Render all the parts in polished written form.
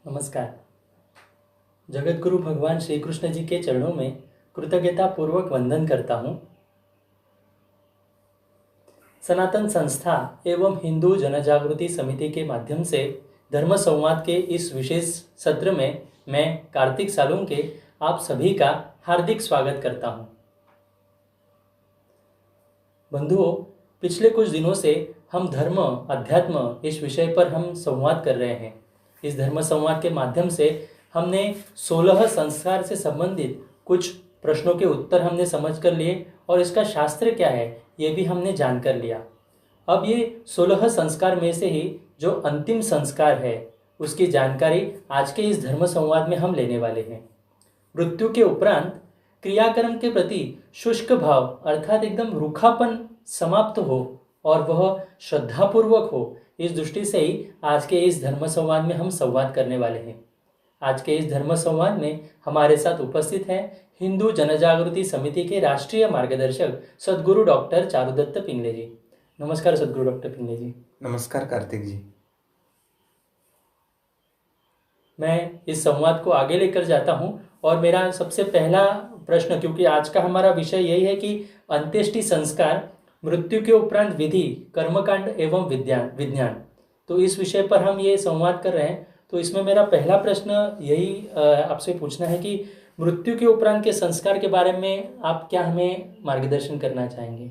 नमस्कार। जगत गुरु भगवान श्री कृष्ण जी के चरणों में कृतज्ञता पूर्वक वंदन करता हूँ। सनातन संस्था एवं हिंदू जनजागृति समिति के माध्यम से धर्म संवाद के इस विशेष सत्र में मैं कार्तिक सालुंके आप सभी का हार्दिक स्वागत करता हूँ। बंधुओं, पिछले कुछ दिनों से हम धर्म अध्यात्म इस विषय पर हम संवाद कर रहे हैं। इस धर्म संवाद के माध्यम से हमने 16 संस्कार से संबंधित कुछ प्रश्नों के उत्तर हमने समझ कर लिए और इसका शास्त्र क्या है ये भी हमने जान कर लिया। अब ये 16 संस्कार में से ही जो अंतिम संस्कार है उसकी जानकारी आज के इस धर्म संवाद में हम लेने वाले हैं। मृत्यु के उपरांत क्रियाकर्म के प्रति शुष्क भाव अर्थात एकदम रूखापन समाप्त हो और वह श्रद्धापूर्वक हो, इस दृष्टि से ही आज के इस धर्म संवाद में हम संवाद करने वाले हैं। आज के इस धर्म संवाद में हमारे साथ उपस्थित हैं हिंदू जनजागृति समिति के राष्ट्रीय मार्गदर्शक सद्गुरु डॉक्टर चारुदत्त पिंगले जी। नमस्कार सद्गुरु डॉक्टर पिंगले जी। नमस्कार कार्तिक जी। मैं इस संवाद को आगे लेकर जाता हूं और मेरा सबसे पहला प्रश्न, क्योंकि आज का हमारा विषय यही है कि अंत्येष्टि संस्कार, मृत्यु के उपरांत विधि, कर्मकांड एवं विज्ञान, तो इस विषय पर हम ये संवाद कर रहे हैं। तो इसमें मेरा पहला प्रश्न यही आपसे पूछना है कि मृत्यु के उपरांत के संस्कार के बारे में आप क्या हमें मार्गदर्शन करना चाहेंगे?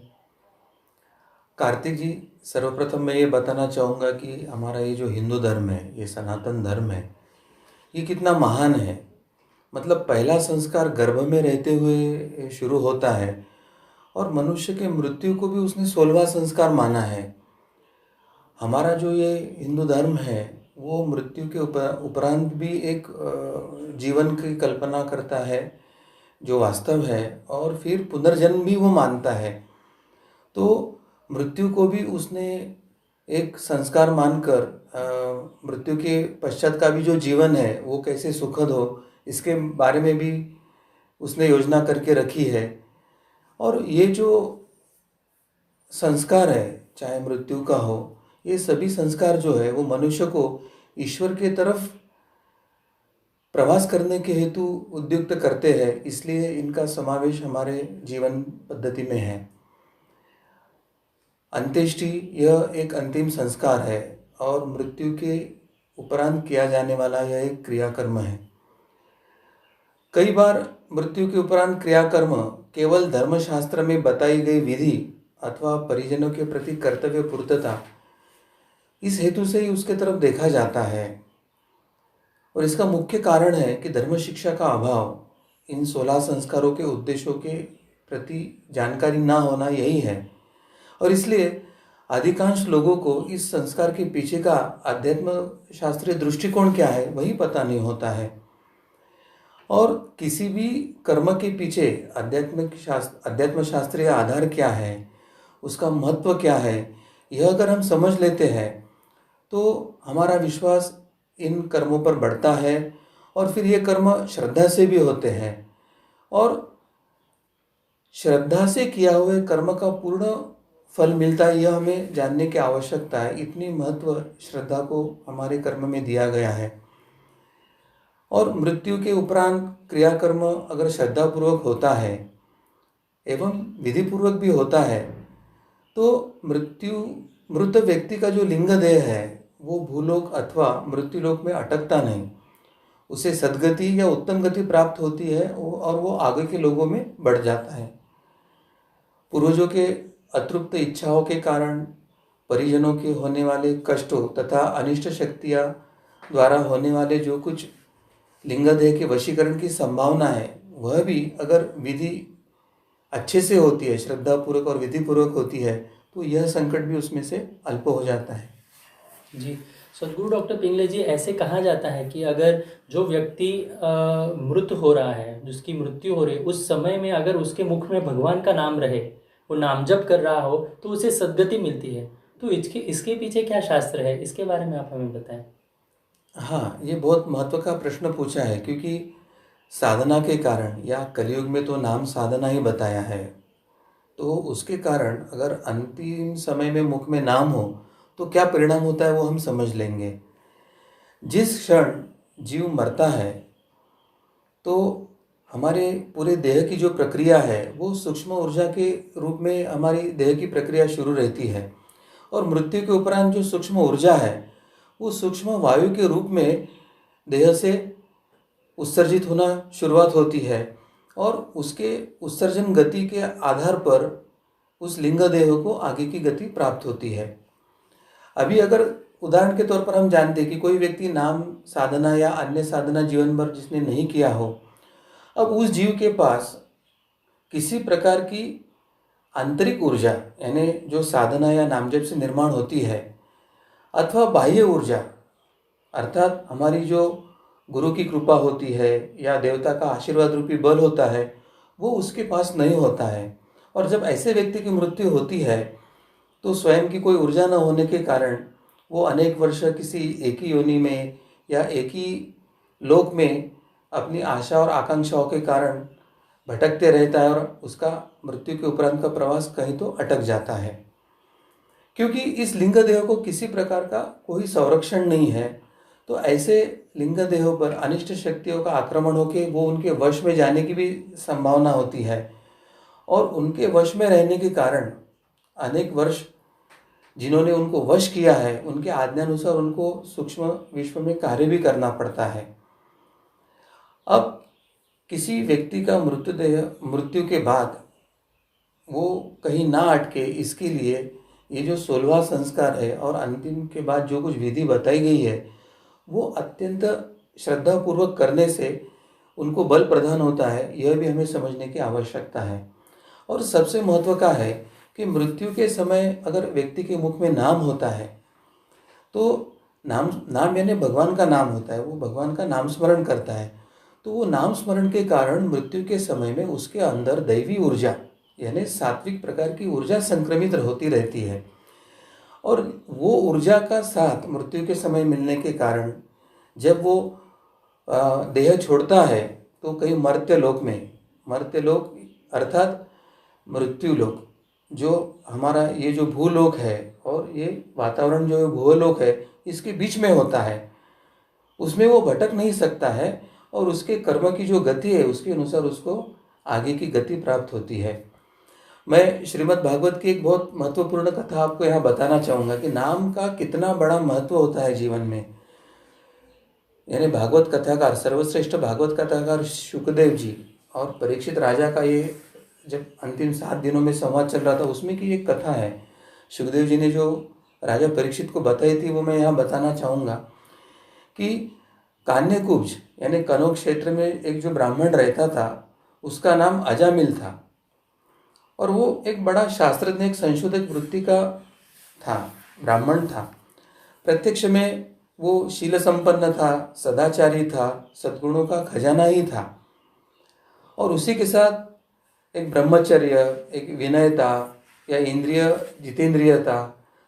कार्तिक जी, सर्वप्रथम मैं ये बताना चाहूँगा कि हमारा ये जो हिंदू धर्म है, ये सनातन धर्म है, ये कितना महान है। मतलब पहला संस्कार गर्भ में रहते हुए शुरू होता है और मनुष्य के मृत्यु को भी उसने 16वां संस्कार माना है। हमारा जो ये हिंदू धर्म है वो मृत्यु के उपरांत भी एक जीवन की कल्पना करता है जो वास्तव है, और फिर पुनर्जन्म भी वो मानता है। तो मृत्यु को भी उसने एक संस्कार मानकर मृत्यु के पश्चात का भी जो जीवन है वो कैसे सुखद हो, इसके बारे में भी उसने योजना करके रखी है। और ये जो संस्कार है, चाहे मृत्यु का हो, ये सभी संस्कार जो है वो मनुष्य को ईश्वर के तरफ प्रवास करने के हेतु उद्युक्त करते हैं, इसलिए इनका समावेश हमारे जीवन पद्धति में है। अंत्येष्टि यह एक अंतिम संस्कार है और मृत्यु के उपरांत किया जाने वाला यह एक क्रियाकर्म है। कई बार मृत्यु के उपरांत क्रियाकर्म केवल धर्मशास्त्र में बताई गई विधि अथवा परिजनों के प्रति कर्तव्य पूर्तता, इस हेतु से ही उसके तरफ देखा जाता है। और इसका मुख्य कारण है कि धर्म शिक्षा का अभाव, इन 16 संस्कारों के उद्देश्यों के प्रति जानकारी ना होना यही है। और इसलिए अधिकांश लोगों को इस संस्कार के पीछे का अध्यात्म शास्त्रीय दृष्टिकोण क्या है वही पता नहीं होता है। और किसी भी कर्म के पीछे अध्यात्म शास्त्रीय आधार क्या है, उसका महत्व क्या है, यह अगर हम समझ लेते हैं तो हमारा विश्वास इन कर्मों पर बढ़ता है और फिर ये कर्म श्रद्धा से भी होते हैं। और श्रद्धा से किया हुए कर्म का पूर्ण फल मिलता है, यह हमें जानने की आवश्यकता है। इतनी महत्व श्रद्धा को हमारे कर्म में दिया गया है। और मृत्यु के उपरांत क्रियाकर्म अगर श्रद्धापूर्वक होता है एवं विधिपूर्वक भी होता है तो मृत व्यक्ति का जो लिंग देह है वो भूलोक अथवा मृत्युलोक में अटकता नहीं, उसे सद्गति या उत्तम गति प्राप्त होती है और वो आगे के लोगों में बढ़ जाता है। पूर्वजों के अतृप्त इच्छाओं के कारण परिजनों के होने वाले कष्टों तथा अनिष्ट शक्तियाँ द्वारा होने वाले जो कुछ लिंगदेह के वशीकरण की संभावना है, वह भी अगर विधि अच्छे से होती है, श्रद्धापूर्वक और विधिपूर्वक होती है, तो यह संकट भी उसमें से अल्प हो जाता है। जी सद्गुरु डॉक्टर पिंगले जी, ऐसे कहा जाता है कि अगर जो व्यक्ति मृत हो रहा है, जिसकी मृत्यु हो रही है, उस समय में अगर उसके मुख में भगवान का नाम रहे, वो नाम जप कर रहा हो, तो उसे सद्गति मिलती है। तो इसके पीछे क्या शास्त्र है, इसके बारे में आप हमें बताएं। हाँ, ये बहुत महत्व का प्रश्न पूछा है, क्योंकि साधना के कारण, या कलयुग में तो नाम साधना ही बताया है, तो उसके कारण अगर अंतिम समय में मुख में नाम हो तो क्या परिणाम होता है वो हम समझ लेंगे। जिस क्षण जीव मरता है तो हमारे पूरे देह की जो प्रक्रिया है वो सूक्ष्म ऊर्जा के रूप में हमारी देह की प्रक्रिया शुरू रहती है, और मृत्यु के उपरांत जो सूक्ष्म ऊर्जा है वो सूक्ष्म वायु के रूप में देह से उत्सर्जित होना शुरुआत होती है, और उसके उत्सर्जन गति के आधार पर उस लिंग देह को आगे की गति प्राप्त होती है। अभी अगर उदाहरण के तौर पर हम जानते हैं कि कोई व्यक्ति नाम साधना या अन्य साधना जीवन भर जिसने नहीं किया हो, अब उस जीव के पास किसी प्रकार की आंतरिक ऊर्जा यानी जो साधना या नामजप से निर्माण होती है, अथवा बाह्य ऊर्जा अर्थात हमारी जो गुरु की कृपा होती है या देवता का आशीर्वाद रूपी बल होता है, वो उसके पास नहीं होता है। और जब ऐसे व्यक्ति की मृत्यु होती है तो स्वयं की कोई ऊर्जा न होने के कारण वो अनेक वर्ष किसी एक ही योनि में या एक ही लोक में अपनी आशा और आकांक्षाओं के कारण भटकते रहता है, और उसका मृत्यु के उपरांत का प्रवास कहीं तो अटक जाता है। क्योंकि इस लिंग देह को किसी प्रकार का कोई संरक्षण नहीं है, तो ऐसे लिंग देहों पर अनिष्ट शक्तियों का आक्रमण होकर वो उनके वश में जाने की भी संभावना होती है, और उनके वश में रहने के कारण अनेक वर्ष जिन्होंने उनको वश किया है उनके आज्ञानुसार उनको सूक्ष्म विश्व में कार्य भी करना पड़ता है। अब किसी व्यक्ति का मृत्यु के बाद वो कहीं ना अटके, इसके लिए ये जो 16वां संस्कार है और अंतिम के बाद जो कुछ विधि बताई गई है वो अत्यंत श्रद्धापूर्वक करने से उनको बल प्रदान होता है, यह भी हमें समझने की आवश्यकता है। और सबसे महत्व का है कि मृत्यु के समय अगर व्यक्ति के मुख में नाम होता है तो नाम यानी भगवान का नाम होता है, वो भगवान का नाम स्मरण करता है, तो वो नाम स्मरण के कारण मृत्यु के समय में उसके अंदर दैवी ऊर्जा यानी सात्विक प्रकार की ऊर्जा संक्रमित होती रहती है, और वो ऊर्जा का साथ मृत्यु के समय मिलने के कारण जब वो देह छोड़ता है तो कहीं मर्त्य लोक अर्थात मृत्यु लोक, जो हमारा ये जो भूलोक है और ये वातावरण जो भूलोक है इसके बीच में होता है, उसमें वो भटक नहीं सकता है, और उसके कर्म की जो गति है उसके अनुसार उसको आगे की गति प्राप्त होती है। मैं श्रीमद् भागवत की एक बहुत महत्वपूर्ण कथा आपको यहाँ बताना चाहूँगा कि नाम का कितना बड़ा महत्व होता है जीवन में। यानी भागवत कथाकार, सर्वश्रेष्ठ भागवत कथाकार शुकदेव जी और परीक्षित राजा का ये जब अंतिम 7 दिनों में संवाद चल रहा था उसमें की एक कथा है। शुकदेव जी ने जो राजा परीक्षित को बताई थी वो मैं यहाँ बताना चाहूँगा कि कान्यकुब्ज यानी कनौज क्षेत्र में एक जो ब्राह्मण रहता था उसका नाम अजामिल था, और वो एक बड़ा शास्त्रज्ञ एक संशोधक वृत्ति का था, ब्राह्मण था। प्रत्यक्ष में वो शील संपन्न था, सदाचारी था, सद्गुणों का खजाना ही था, और उसी के साथ एक ब्रह्मचर्य, एक विनयता या इंद्रिय जितेंद्रियता,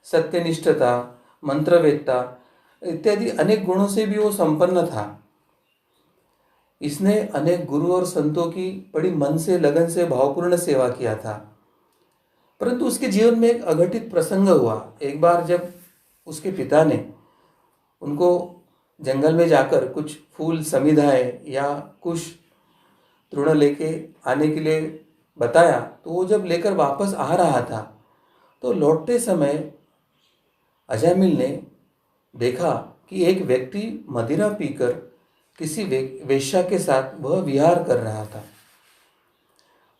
सत्यनिष्ठता, मंत्रवेदता इत्यादि अनेक गुणों से भी वो संपन्न था। इसने अनेक गुरु और संतों की बड़ी मन से लगन से भावपूर्ण सेवा किया था, परंतु उसके जीवन में एक अघटित प्रसंग हुआ। एक बार जब उसके पिता ने उनको जंगल में जाकर कुछ फूल समिधाए या कुछ तृण लेके आने के लिए बताया, तो वो जब लेकर वापस आ रहा था तो लौटते समय अजामिल ने देखा कि एक व्यक्ति मदिरा पीकर किसी वेश्या के साथ वह विहार कर रहा था।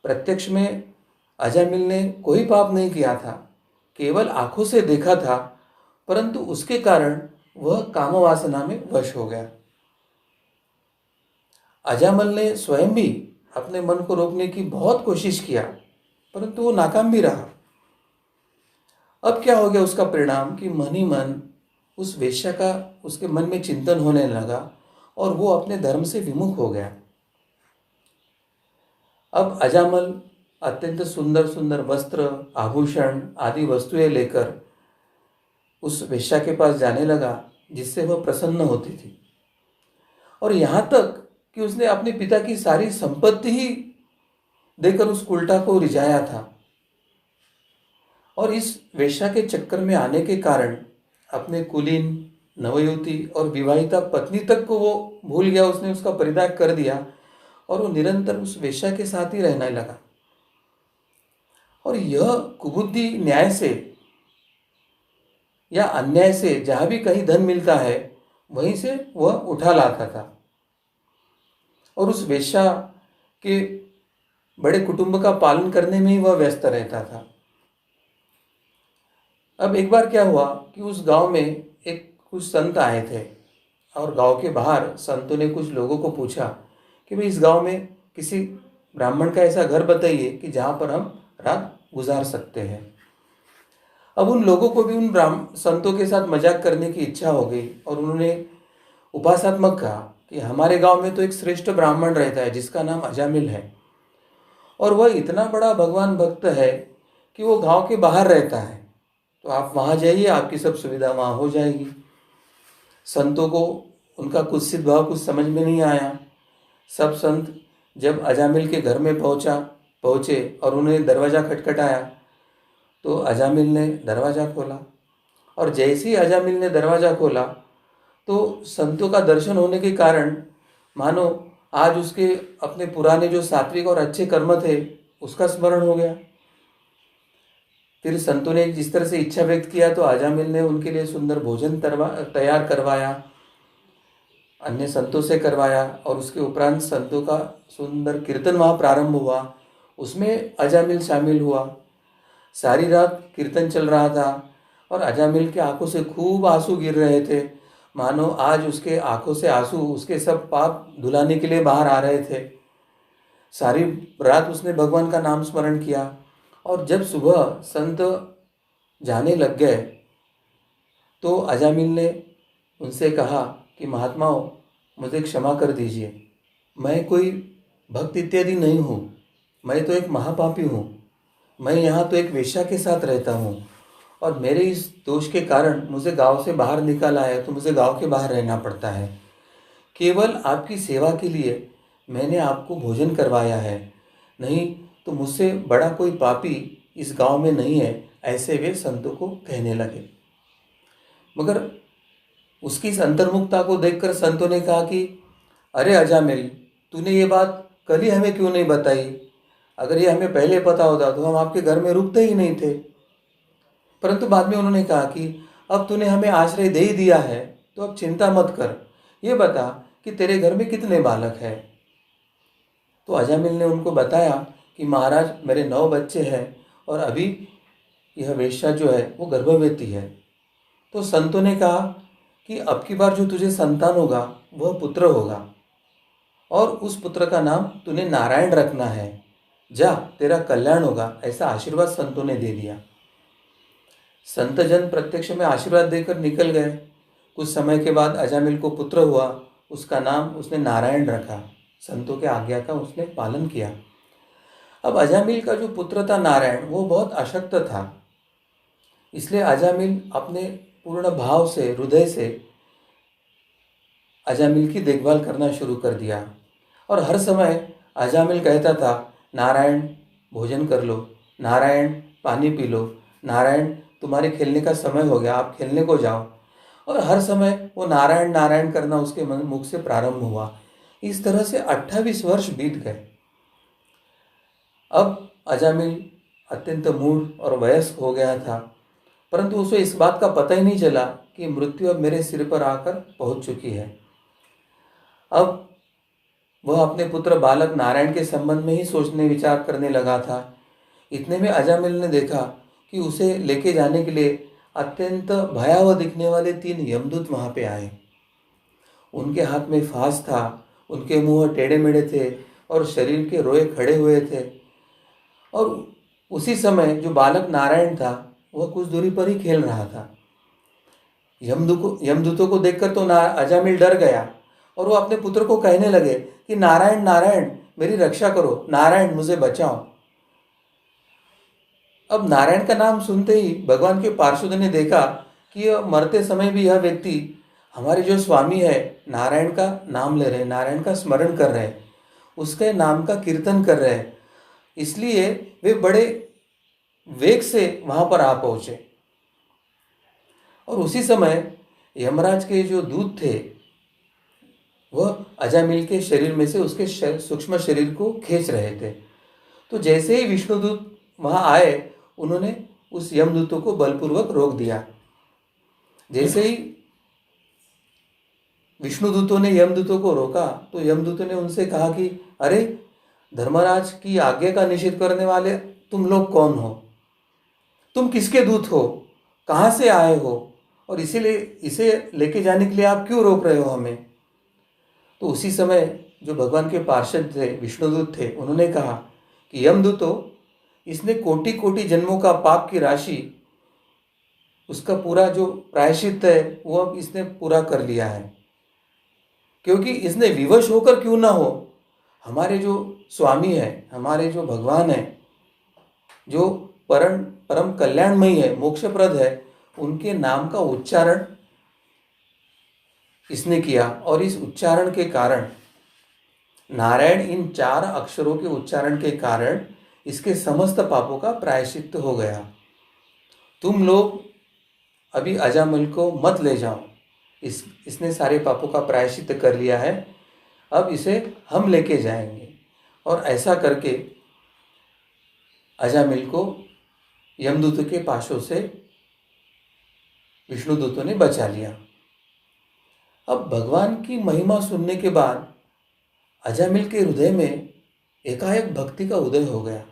प्रत्यक्ष में अजामिल ने कोई पाप नहीं किया था, केवल आंखों से देखा था, परंतु उसके कारण वह कामवासना में वश हो गया। अजामिल ने स्वयं भी अपने मन को रोकने की बहुत कोशिश किया, परंतु वो नाकाम भी रहा। अब क्या हो गया उसका परिणाम कि मन ही मन उस वेश्या का उसके मन में चिंतन होने लगा और वो अपने धर्म से विमुख हो गया। अब अजामिल अत्यंत सुंदर सुंदर वस्त्र, आभूषण आदि वस्तुएं लेकर उस वेश्या के पास जाने लगा, जिससे वह प्रसन्न होती थी, और यहाँ तक कि उसने अपने पिता की सारी संपत्ति ही देकर उस उल्टा को रिझाया था। और इस वेश्या के चक्कर में आने के कारण अपने कुलीन नवयुवती और विवाहिता पत्नी तक को वो भूल गया, उसने उसका परित्याग कर दिया और वो निरंतर उस वेश्या के साथ ही रहने लगा। और यह कुबुद्धि न्याय से या अन्याय से जहाँ भी कहीं धन मिलता है वहीं से वह उठा लाता था और उस वेश्या के बड़े कुटुंब का पालन करने में ही वह व्यस्त रहता था। अब एक बार क्या हुआ कि उस गांव में एक कुछ संत आए थे और गांव के बाहर संतों ने कुछ लोगों को पूछा कि भाई इस गांव में किसी ब्राह्मण का ऐसा घर बताइए कि जहाँ पर हम रात गुजार सकते हैं। अब उन लोगों को भी उन संतों के साथ मजाक करने की इच्छा हो गई और उन्होंने उपासात्मक कहा कि हमारे गांव में तो एक श्रेष्ठ ब्राह्मण रहता है जिसका नाम अजामिल है और वह इतना बड़ा भगवान भक्त है कि वो गांव के बाहर रहता है, तो आप वहाँ जाइए, आपकी सब सुविधा वहाँ हो जाएगी। संतों को उनका कुत्सित भाव कुछ समझ में नहीं आया। सब संत जब अजामिल के घर में पहुँचे और उन्हें दरवाज़ा खटखटाया तो अजामिल ने दरवाज़ा खोला और जैसे ही अजामिल ने दरवाज़ा खोला तो संतों का दर्शन होने के कारण मानो आज उसके अपने पुराने जो सात्विक और अच्छे कर्म थे उसका स्मरण हो गया। फिर संतों ने जिस तरह से इच्छा व्यक्त किया तो अजामिल ने उनके लिए सुंदर भोजन तैयार करवाया, अन्य संतों से करवाया और उसके उपरांत संतों का सुंदर कीर्तन वहाँ प्रारंभ हुआ, उसमें अजामिल शामिल हुआ। सारी रात कीर्तन चल रहा था और अजामिल के आंखों से खूब आंसू गिर रहे थे, मानो आज उसके आंखों से आंसू उसके सब पाप धुलाने के लिए बाहर आ रहे थे। सारी रात उसने भगवान का नाम स्मरण किया और जब सुबह संत जाने लग गए तो अजामिल ने उनसे कहा कि महात्माओं, मुझे क्षमा कर दीजिए, मैं कोई भक्त इत्यादि नहीं हूँ, मैं तो एक महापापी हूँ, मैं यहाँ तो एक वेश्या के साथ रहता हूँ और मेरे इस दोष के कारण मुझे गांव से बाहर निकाला है, तो मुझे गांव के बाहर रहना पड़ता है। केवल आपकी सेवा के लिए मैंने आपको भोजन करवाया है, नहीं तो मुझसे बड़ा कोई पापी इस गांव में नहीं है, ऐसे वे संतों को कहने लगे। मगर उसकी इस अंतर्मुखता को देखकर संतों ने कहा कि अरे अजामिल, तूने ये बात कल ही हमें क्यों नहीं बताई? अगर ये हमें पहले पता होता तो हम आपके घर में रुकते ही नहीं थे। परंतु बाद में उन्होंने कहा कि अब तूने हमें आश्रय दे ही दिया है तो अब चिंता मत कर, ये बता कि तेरे घर में कितने बालक हैं। तो अजामिल ने उनको बताया कि महाराज, मेरे 9 बच्चे हैं और अभी यह वेश्या जो है वो गर्भवती है। तो संतों ने कहा कि अब की बार जो तुझे संतान होगा वह पुत्र होगा और उस पुत्र का नाम तूने नारायण रखना है, जा तेरा कल्याण होगा, ऐसा आशीर्वाद संतों ने दे दिया। संत जन प्रत्यक्ष में आशीर्वाद देकर निकल गए। कुछ समय के बाद अजामिल को पुत्र हुआ, उसका नाम उसने नारायण रखा, संतों के आज्ञा का उसने पालन किया। अब अजामिल का जो पुत्र था नारायण, वो बहुत अशक्त था, इसलिए अजामिल अपने पूर्ण भाव से, हृदय से अजामिल की देखभाल करना शुरू कर दिया और हर समय अजामिल कहता था, नारायण भोजन कर लो, नारायण पानी पी लो, नारायण तुम्हारे खेलने का समय हो गया, आप खेलने को जाओ। और हर समय वो नारायण नारायण करना उसके मुख से प्रारंभ हुआ। इस तरह से 28 वर्ष बीत गए। अब अजामिल अत्यंत मूढ़ और वयस्क हो गया था, परंतु उसे इस बात का पता ही नहीं चला कि मृत्यु अब मेरे सिर पर आकर पहुंच चुकी है। अब वह अपने पुत्र बालक नारायण के संबंध में ही सोचने विचार करने लगा था। इतने में अजामिल ने देखा कि उसे लेके जाने के लिए अत्यंत भयावह दिखने वाले 3 यमदूत वहाँ पे आए। उनके हाथ में फांस था, उनके मुंह टेढ़े मेढ़े थे और शरीर के रोए खड़े हुए थे। और उसी समय जो बालक नारायण था वह कुछ दूरी पर ही खेल रहा था। यमदूतों को देखकर तो अजामिल डर गया और वो अपने पुत्र को कहने लगे कि नारायण नारायण मेरी रक्षा करो, नारायण मुझे बचाओ। अब नारायण का नाम सुनते ही भगवान के पार्षद ने देखा कि मरते समय भी यह व्यक्ति हमारे जो स्वामी है नारायण का नाम ले रहे, नारायण का स्मरण कर रहे, उसके नाम का कीर्तन कर रहे, इसलिए वे बड़े वेग से वहां पर आ पहुंचे। और उसी समय यमराज के जो दूत थे वह अजामिल के शरीर में से उसके सूक्ष्म शरीर को खींच रहे थे। तो जैसे ही विष्णुदूत वहां आए, उन्होंने उस यमदूतों को बलपूर्वक रोक दिया। जैसे ही विष्णुदूतों ने यमदूतों को रोका तो यमदूतों ने उनसे कहा कि अरे, धर्मराज की आज्ञा का निषेध करने वाले तुम लोग कौन हो? तुम किसके दूत हो? कहाँ से आए हो? और इसीलिए इसे लेके जाने के लिए आप क्यों रोक रहे हो हमें? तो उसी समय जो भगवान के पार्षद थे, विष्णुदूत थे, उन्होंने कहा कि यमदूतों, इसने कोटि कोटि जन्मों का पाप की राशि, उसका पूरा जो प्रायश्चित है वो अब इसने पूरा कर लिया है। क्योंकि इसने विवश होकर क्यों ना हो, हमारे जो स्वामी है, हमारे जो भगवान है, जो परम परम कल्याणमयी है, मोक्षप्रद है, उनके नाम का उच्चारण इसने किया। और इस उच्चारण के कारण, नारायण इन 4 अक्षरों के उच्चारण के कारण इसके समस्त पापों का प्रायश्चित हो गया। तुम लोग अभी अजामिल को मत ले जाओ, इसने सारे पापों का प्रायश्चित कर लिया है, अब इसे हम लेके जाएंगे। और ऐसा करके अजामिल को यमदूत के पाशों से विष्णुदूतों ने बचा लिया। अब भगवान की महिमा सुनने के बाद अजामिल के हृदय में एकाएक भक्ति का उदय हो गया।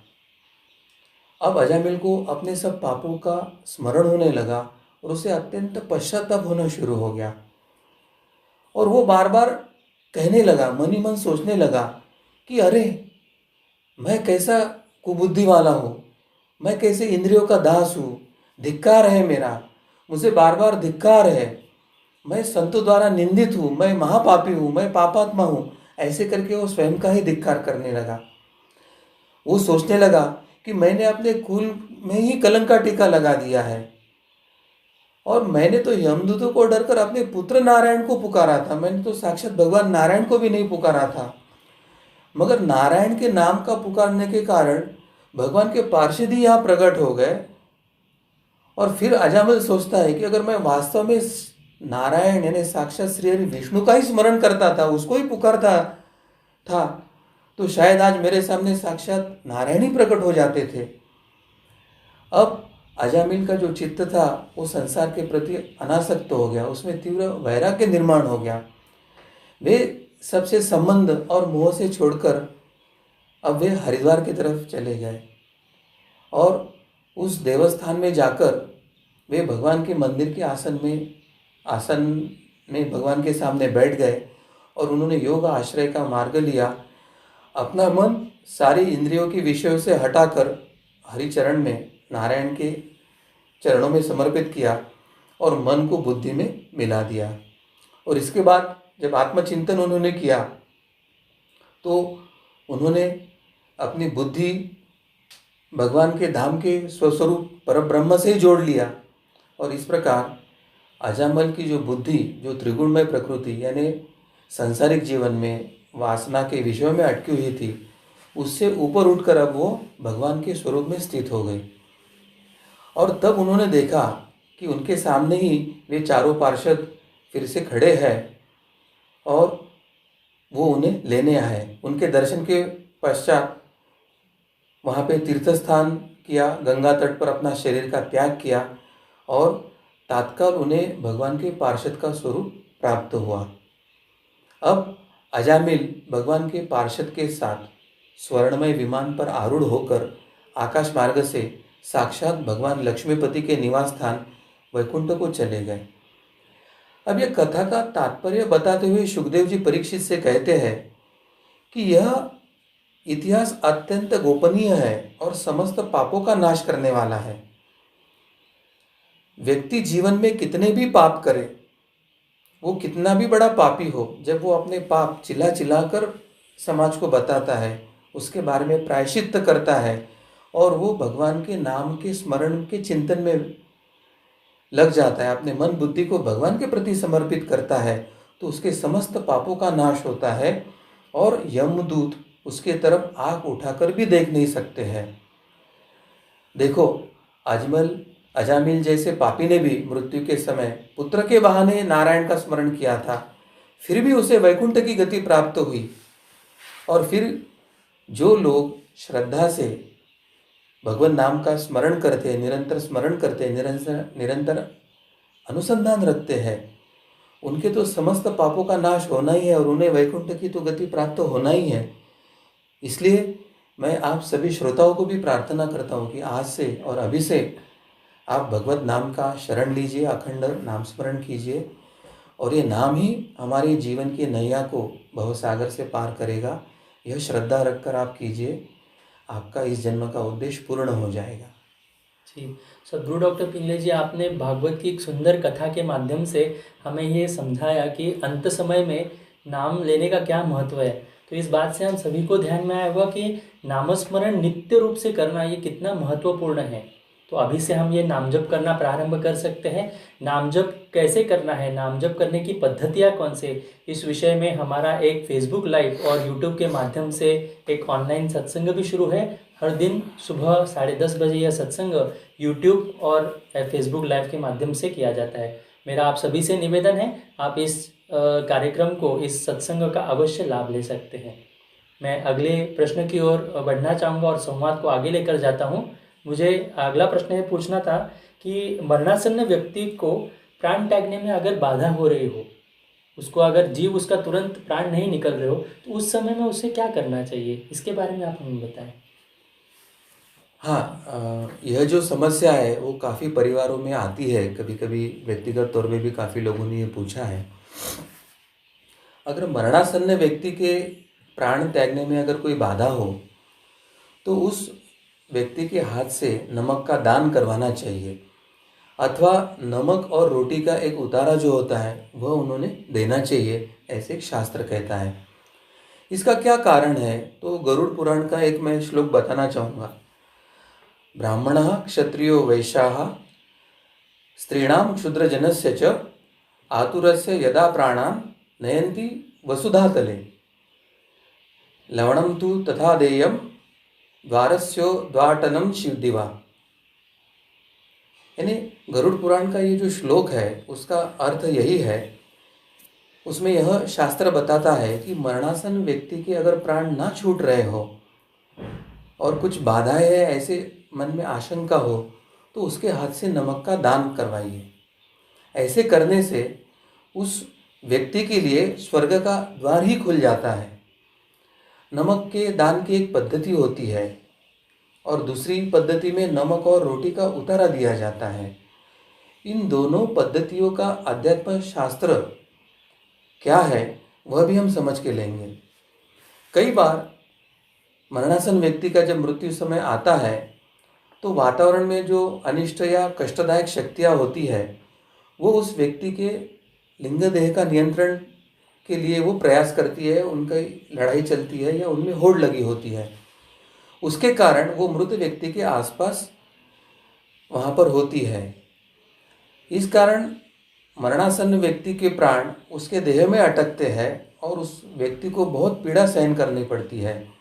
अब अजामिल को अपने सब पापों का स्मरण होने लगा और उसे अत्यंत पश्चाताप होना शुरू हो गया। और वो बार बार कहने लगा, मन ही मन सोचने लगा कि अरे, मैं कैसा कुबुद्धि वाला हूँ, मैं कैसे इंद्रियों का दास हूँ, धिक्कार है मेरा, मुझे बार बार धिक्कार है, मैं संतों द्वारा निंदित हूँ, मैं महापापी हूँ, मैं पापात्मा हूँ। ऐसे करके वो स्वयं का ही धिक्कार करने लगा। वो सोचने लगा कि मैंने अपने कुल में ही कलंक का टीका लगा दिया है, और मैंने तो यमदूतों को डरकर अपने पुत्र नारायण को पुकारा था, मैंने तो साक्षात भगवान नारायण को भी नहीं पुकारा था। मगर नारायण के नाम का पुकारने के कारण भगवान के पार्षद ही यहाँ प्रकट हो गए। और फिर अजामिल सोचता है कि अगर मैं वास्तव में नारायण यानी साक्षात श्री हरि विष्णु का ही स्मरण करता था, उसको ही पुकारता था, तो शायद आज मेरे सामने साक्षात नारायण ही प्रकट हो जाते थे। अब अजामिल का जो चित्त था वो संसार के प्रति अनासक्त हो गया, उसमें तीव्र वैराग्य निर्माण हो गया। वे सबसे संबंध और मोह से छोड़कर अब वे हरिद्वार की तरफ चले गए और उस देवस्थान में जाकर वे भगवान के मंदिर के आसन में भगवान के सामने बैठ गए और उन्होंने योग आश्रय का मार्ग लिया। अपना मन सारी इंद्रियों के विषयों से हटाकर हरिचरण में, नारायण के चरणों में समर्पित किया और मन को बुद्धि में मिला दिया। और इसके बाद जब आत्मचिंतन उन्होंने किया तो उन्होंने अपनी बुद्धि भगवान के धाम के स्वस्वरूप परब्रह्म से ही जोड़ लिया। और इस प्रकार अजामिल की जो बुद्धि, जो त्रिगुणमय प्रकृति यानी सांसारिक जीवन में वासना के विषयों में अटकी हुई थी, उससे ऊपर उठकर अब वो भगवान के स्वरूप में स्थित हो गई। और तब उन्होंने देखा कि उनके सामने ही वे चारों पार्षद फिर से खड़े हैं और वो उन्हें लेने आए। उनके दर्शन के पश्चात वहाँ पे तीर्थ स्थान किया, गंगा तट पर अपना शरीर का त्याग किया और तात्काल उन्हें भगवान के पार्षद का स्वरूप प्राप्त हुआ। अब अजामिल भगवान के पार्षद के साथ स्वर्णमय विमान पर आरूढ़ होकर आकाश मार्ग से साक्षात भगवान लक्ष्मीपति के निवास स्थान वैकुंठ को चले गए। अब यह कथा का तात्पर्य बताते हुए सुखदेव जी परीक्षित से कहते हैं कि यह इतिहास अत्यंत गोपनीय है और समस्त पापों का नाश करने वाला है। व्यक्ति जीवन में कितने भी पाप करे, वो कितना भी बड़ा पापी हो, जब वो अपने पाप चिल्ला चिल्ला कर समाज को बताता है, उसके बारे में प्रायश्चित करता है और वो भगवान के नाम के स्मरण के चिंतन में लग जाता है, अपने मन बुद्धि को भगवान के प्रति समर्पित करता है, तो उसके समस्त पापों का नाश होता है और यमदूत उसके तरफ आंख उठाकर भी देख नहीं सकते हैं। देखो, अजमल अजामिल जैसे पापी ने भी मृत्यु के समय पुत्र के बहाने नारायण का स्मरण किया था, फिर भी उसे वैकुंठ की गति प्राप्त हुई। और फिर जो लोग श्रद्धा से भगवान नाम का स्मरण करते हैं, निरंतर स्मरण करते हैं, निरंतर निरंतर अनुसंधान रखते हैं, उनके तो समस्त पापों का नाश होना ही है और उन्हें वैकुंठ की तो गति प्राप्त होना ही है। इसलिए मैं आप सभी श्रोताओं को भी प्रार्थना करता हूँ कि आज से और अभी से आप भगवत नाम का शरण लीजिए, अखंड नाम स्मरण कीजिए, और ये नाम ही हमारे जीवन की नैया को भवसागर से पार करेगा। यह श्रद्धा रखकर आप कीजिए, आपका इस जन्म का उद्देश्य पूर्ण हो जाएगा। जी, सद्गुरु डॉक्टर पिंगले जी, आपने भागवत की एक सुंदर कथा के माध्यम से हमें ये समझाया कि अंत समय में नाम लेने का क्या महत्व है। तो इस बात से हम सभी को ध्यान में आया होगा कि नामस्मरण नित्य रूप से करना ये कितना महत्वपूर्ण है। तो अभी से हम ये नाम जप करना प्रारंभ कर सकते हैं। नाम जप कैसे करना है, नाम जप करने की पद्धतियाँ कौन से, इस विषय में हमारा एक फेसबुक लाइव और यूट्यूब के माध्यम से एक ऑनलाइन सत्संग भी शुरू है। हर दिन सुबह 10:30 बजे यह सत्संग यूट्यूब और फेसबुक लाइव के माध्यम से किया जाता है। मेरा आप सभी से निवेदन है, आप इस कार्यक्रम को, इस सत्संग का अवश्य लाभ ले सकते हैं। मैं अगले प्रश्न की ओर बढ़ना चाहूँगा और संवाद को आगे लेकर जाता हूँ। मुझे अगला प्रश्न ये पूछना था कि मरणासन्न व्यक्ति को प्राण त्यागने में अगर बाधा हो रही हो, उसको अगर जीव उसका तुरंत प्राण नहीं निकल रहे हो, तो उस समय में उसे क्या करना चाहिए, इसके बारे में आप हमें बताएं। हाँ, यह जो समस्या है वो काफ़ी परिवारों में आती है। कभी कभी व्यक्तिगत तौर पे भी काफ़ी लोगों ने ये पूछा है। अगर मरणासन्न व्यक्ति के प्राण त्यागने में अगर कोई बाधा हो तो उस व्यक्ति के हाथ से नमक का दान करवाना चाहिए, अथवा नमक और रोटी का एक उतारा जो होता है वह उन्होंने देना चाहिए, ऐसे एक शास्त्र कहता है। इसका क्या कारण है, तो गरुड़ पुराण का एक मैं श्लोक बताना चाहूँगा। ब्राह्मणः क्षत्रियो वैश्याः स्त्रीणां क्षुद्रजनस्य च आतुरस्य यदा प्राणान् नयन्ति वसुधातले लवणं तु तथा देयं द्वारस्योद्घाटनं शिवदिवा। यानी गरुड़ पुराण का ये जो श्लोक है उसका अर्थ यही है। उसमें यह शास्त्र बताता है कि मरणासन व्यक्ति के अगर प्राण ना छूट रहे हो और कुछ बाधाएं है, ऐसे मन में आशंका हो, तो उसके हाथ से नमक का दान करवाइए। ऐसे करने से उस व्यक्ति के लिए स्वर्ग का द्वार ही खुल जाता है। नमक के दान की एक पद्धति होती है और दूसरी पद्धति में नमक और रोटी का उतारा दिया जाता है। इन दोनों पद्धतियों का अध्यात्म शास्त्र क्या है वह भी हम समझ के लेंगे। कई बार मरणासन व्यक्ति का जब मृत्यु समय आता है तो वातावरण में जो अनिष्ट या कष्टदायक शक्तियाँ होती है वो उस व्यक्ति के लिंग देह का नियंत्रण के लिए वो प्रयास करती है, उनकी लड़ाई चलती है या उनमें होड़ लगी होती है। उसके कारण वो मृत व्यक्ति के आसपास वहाँ पर होती है। इस कारण मरणासन्न व्यक्ति के प्राण उसके देह में अटकते हैं और उस व्यक्ति को बहुत पीड़ा सहन करनी पड़ती है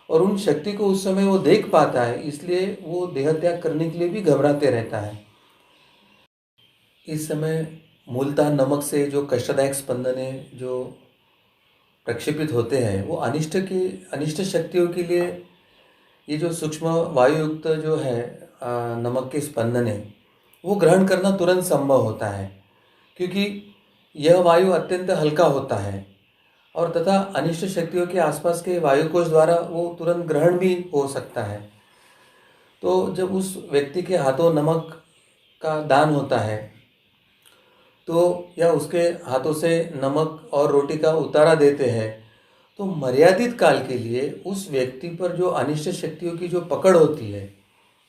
और उन शक्ति को उस समय वो देख पाता है, इसलिए वो देह त्याग करने के लिए भी घबराते रहता है। इस समय मूलतः नमक से जो कष्टदायक स्पंदने जो प्रक्षेपित होते हैं वो अनिष्ट शक्तियों के लिए ये जो सूक्ष्म वायुयुक्त जो है नमक के स्पंदने वो ग्रहण करना तुरंत संभव होता है, क्योंकि यह वायु अत्यंत हल्का होता है और तथा अनिष्ट शक्तियों के आसपास के वायुकोश द्वारा वो तुरंत ग्रहण भी हो सकता है। तो जब उस व्यक्ति के हाथों नमक का दान होता है तो या उसके हाथों से नमक और रोटी का उतारा देते हैं तो मर्यादित काल के लिए उस व्यक्ति पर जो अनिष्ट शक्तियों की जो पकड़ होती है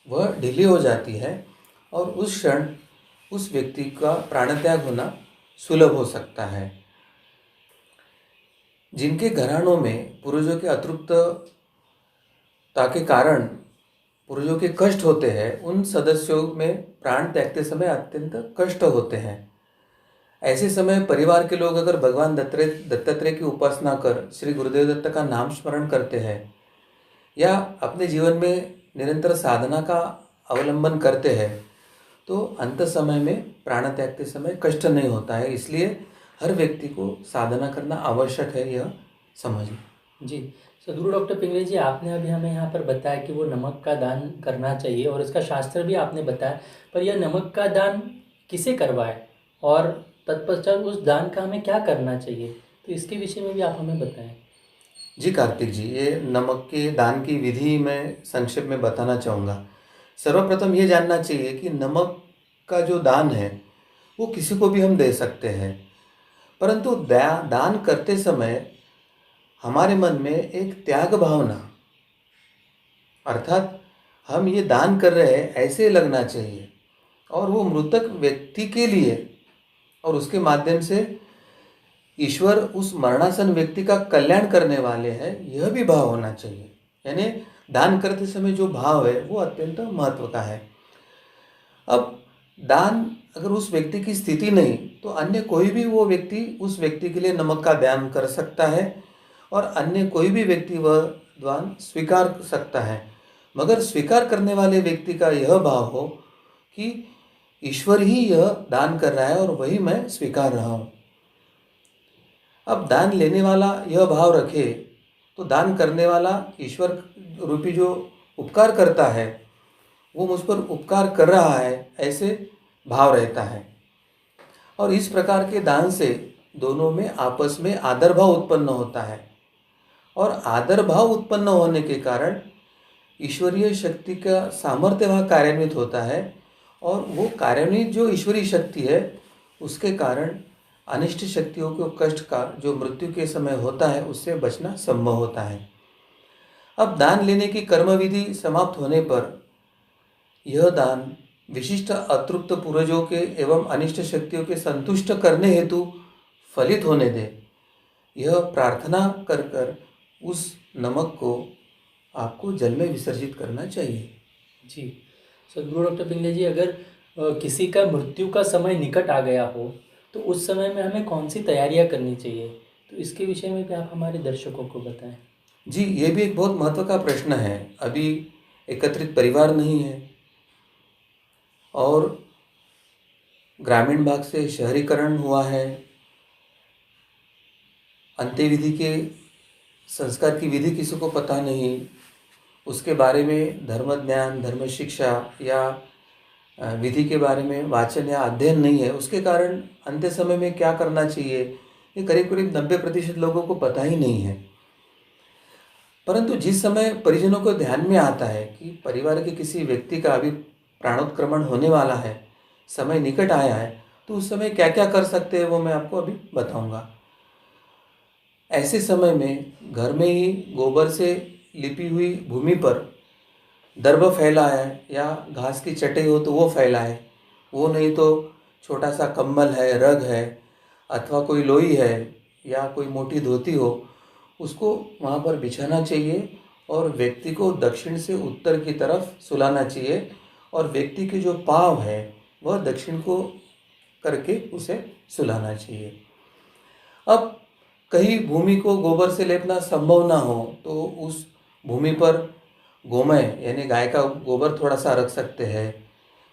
वह ढीली हो जाती है और उस क्षण उस व्यक्ति का प्राणत्याग होना सुलभ हो सकता है। जिनके घरानों में पूर्वजों के अतृप्तता के कारण पूर्वजों के कष्ट होते हैं उन सदस्यों में प्राण त्यागते समय अत्यंत कष्ट होते हैं। ऐसे समय परिवार के लोग अगर भगवान दत्तात्रेय की उपासना कर श्री गुरुदेव दत्त का नाम स्मरण करते हैं या अपने जीवन में निरंतर साधना का अवलंबन करते हैं तो अंत समय में प्राण त्यागते समय कष्ट नहीं होता है। इसलिए हर व्यक्ति को साधना करना आवश्यक है, यह समझिए। जी, सदगुरु डॉक्टर पिंगले जी, आपने अभी हमें यहाँ पर बताया कि वो नमक का दान करना चाहिए और इसका शास्त्र भी आपने बताया, पर यह नमक का दान किसे करवाए और तत्पश्चात उस दान का हमें क्या करना चाहिए, तो इसके विषय में भी आप हमें बताएं। जी कार्तिक जी, ये नमक के दान की विधि मैं संक्षेप में बताना चाहूँगा। सर्वप्रथम ये जानना चाहिए कि नमक का जो दान है वो किसी को भी हम दे सकते हैं, परंतु दान करते समय हमारे मन में एक त्याग भावना, अर्थात हम ये दान कर रहे हैं ऐसे लगना चाहिए और वो मृतक व्यक्ति के लिए और उसके माध्यम से ईश्वर उस मरणासन व्यक्ति का कल्याण करने वाले हैं, यह भी भाव होना चाहिए। यानी दान करते समय जो भाव है वो अत्यंत महत्व का है। अब दान अगर उस व्यक्ति की स्थिति नहीं तो अन्य कोई भी वो व्यक्ति उस व्यक्ति के लिए नमक का दान कर सकता है और अन्य कोई भी व्यक्ति वह दान स्वीकार कर सकता है, मगर स्वीकार करने वाले व्यक्ति का यह भाव हो कि ईश्वर ही यह दान कर रहा है और वही मैं स्वीकार रहा हूँ। अब दान लेने वाला यह भाव रखे तो दान करने वाला ईश्वर रूपी जो उपकार करता है वो मुझ पर उपकार कर रहा है, ऐसे भाव रहता है। और इस प्रकार के दान से दोनों में आपस में आदर भाव उत्पन्न होता है और आदर भाव उत्पन्न होने के कारण ईश्वरीय शक्ति का सामर्थ्य वहाँ कार्यान्वित होता है और वो कार्यान्वित जो ईश्वरीय शक्ति है उसके कारण अनिष्ट शक्तियों के कष्ट का जो मृत्यु के समय होता है उससे बचना संभव होता है। अब दान लेने की कर्म विधि समाप्त होने पर यह दान विशिष्ट अतृप्त पूर्वजों के एवं अनिष्ट शक्तियों के संतुष्ट करने हेतु फलित होने दे, यह प्रार्थना कर कर उस नमक को आपको जल में विसर्जित करना चाहिए। जी, सदगुरु डॉक्टर पिंगले जी, अगर किसी का मृत्यु का समय निकट आ गया हो तो उस समय में हमें कौन सी तैयारियां करनी चाहिए, तो इसके विषय में भी आप हमारे दर्शकों को बताएं। जी, ये भी एक बहुत महत्व का प्रश्न है। अभी एकत्रित परिवार नहीं है और ग्रामीण भाग से शहरीकरण हुआ है, अंत्यविधि के संस्कार की विधि किसी को पता नहीं, उसके बारे में धर्म ज्ञान धर्म शिक्षा या विधि के बारे में वाचन या अध्ययन नहीं है, उसके कारण अंत्य समय में क्या करना चाहिए ये करीब करीब 90% लोगों को पता ही नहीं है। परंतु जिस समय परिजनों को ध्यान में आता है कि परिवार के किसी व्यक्ति का अभी प्राणोत्क्रमण होने वाला है, समय निकट आया है, तो उस समय क्या क्या कर सकते हैं वो मैं आपको अभी बताऊंगा। ऐसे समय में घर में ही गोबर से लिपी हुई भूमि पर दर्भ फैलाए या घास की चटाई हो तो वो फैलाए, वो नहीं तो छोटा सा कंबल है, रग है अथवा कोई लोई है या कोई मोटी धोती हो, उसको वहाँ पर बिछाना चाहिए और व्यक्ति को दक्षिण से उत्तर की तरफ सुलाना चाहिए और व्यक्ति के जो पाँव है वह दक्षिण को करके उसे सुलाना चाहिए। अब कहीं भूमि को गोबर से लेपना संभव ना हो तो उस भूमि पर गोमय यानी गाय का गोबर थोड़ा सा रख सकते हैं,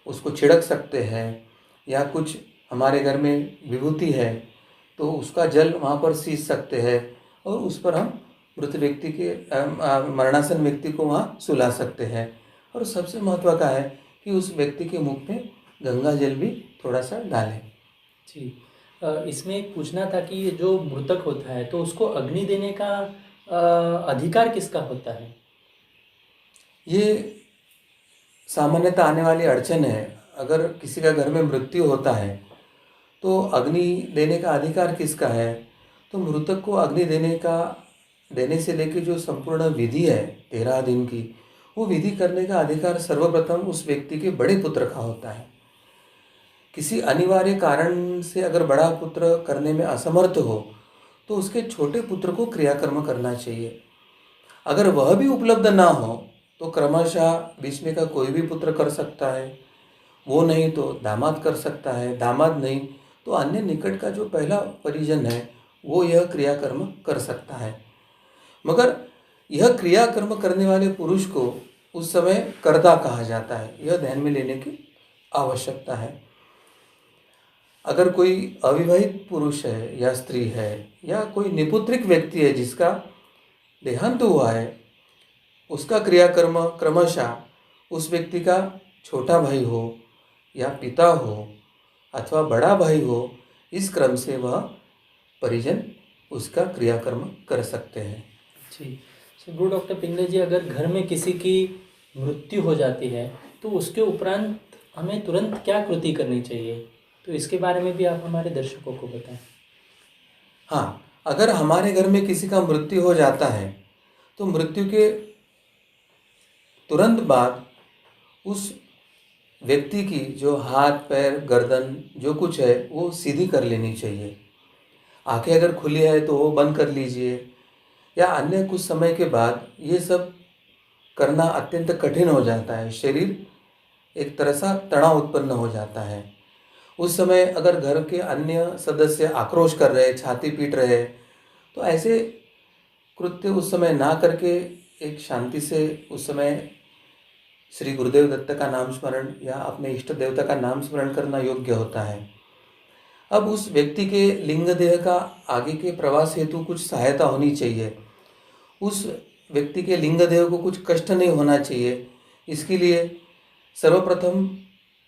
उसको छिड़क सकते हैं, या कुछ हमारे घर में विभूति है तो उसका जल वहाँ पर सींच सकते हैं और उस पर हम मृत व्यक्ति के मरणासन व्यक्ति को वहाँ सुला सकते हैं। और सबसे महत्व का है कि उस व्यक्ति के मुख में गंगा जल भी थोड़ा सा डालें। जी, इसमें एक पूछना था कि ये जो मृतक होता है तो उसको अग्नि देने का अधिकार किसका होता है? ये सामान्यतः आने वाली अड़चन है। अगर किसी का घर में मृत्यु होता है तो अग्नि देने का अधिकार किसका है? तो मृतक को अग्नि देने से लेकर जो संपूर्ण विधि है 13 दिन की, वो विधि करने का अधिकार सर्वप्रथम उस व्यक्ति के बड़े पुत्र का होता है। किसी अनिवार्य कारण से अगर बड़ा पुत्र करने में असमर्थ हो तो उसके छोटे पुत्र को क्रियाकर्म करना चाहिए। अगर वह भी उपलब्ध ना हो तो क्रमशः बीच में का कोई भी पुत्र कर सकता है, वो नहीं तो दामाद कर सकता है, दामाद नहीं तो अन्य निकट का जो पहला परिजन है वो यह क्रियाकर्म कर सकता है। मगर यह क्रियाकर्म करने वाले पुरुष को उस समय कर्ता कहा जाता है, यह ध्यान में लेने की आवश्यकता है। अगर कोई अविवाहित पुरुष है या स्त्री है या कोई निपुत्रिक व्यक्ति है जिसका देहांत हुआ है, उसका क्रियाकर्म क्रमशः उस व्यक्ति का छोटा भाई हो या पिता हो अथवा बड़ा भाई हो, इस क्रम से वह परिजन उसका क्रियाकर्म कर सकते हैं। जी। सो गुरु डॉक्टर पिंगले जी, अगर घर में किसी की मृत्यु हो जाती है तो उसके उपरांत हमें तुरंत क्या कृति करनी चाहिए, तो इसके बारे में भी आप हमारे दर्शकों को बताएं। हाँ, अगर हमारे घर में किसी का मृत्यु हो जाता है तो मृत्यु के तुरंत बाद उस व्यक्ति की जो हाथ पैर गर्दन जो कुछ है वो सीधी कर लेनी चाहिए। आंखें अगर खुली है तो वो बंद कर लीजिए, या अन्य कुछ समय के बाद ये सब करना अत्यंत कठिन हो जाता है। शरीर एक तरह सा तनाव उत्पन्न हो जाता है। उस समय अगर घर के अन्य सदस्य आक्रोश कर रहे, छाती पीट रहे, तो ऐसे कृत्य उस समय ना करके एक शांति से उस समय श्री गुरुदेव दत्त का नाम स्मरण या अपने इष्ट देवता का नाम स्मरण करना योग्य होता है। अब उस व्यक्ति के लिंग देह का आगे के प्रवास हेतु कुछ सहायता होनी चाहिए। उस व्यक्ति के लिंग देह को कुछ कष्ट नहीं होना चाहिए, इसके लिए सर्वप्रथम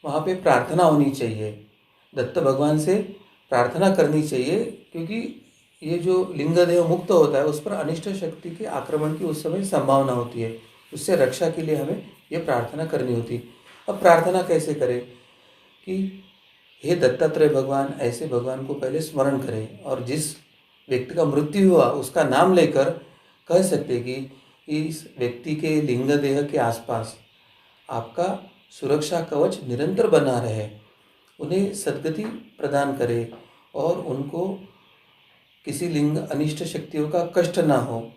वहाँ पे प्रार्थना होनी चाहिए, दत्त भगवान से प्रार्थना करनी चाहिए, क्योंकि ये जो लिंग देह मुक्त होता है उस पर अनिष्ट शक्ति के आक्रमण की उस समय संभावना होती है। उससे रक्षा के लिए हमें ये प्रार्थना करनी होती। अब प्रार्थना कैसे करें कि हे दत्तात्रेय भगवान, ऐसे भगवान को पहले स्मरण करें और जिस व्यक्ति का मृत्यु हुआ उसका नाम लेकर कह सकते कि इस व्यक्ति के लिंग देह के आसपास आपका सुरक्षा कवच निरंतर बना रहे, उन्हें सद्गति प्रदान करे और उनको किसी लिंग अनिष्ट शक्तियों का कष्ट ना हो,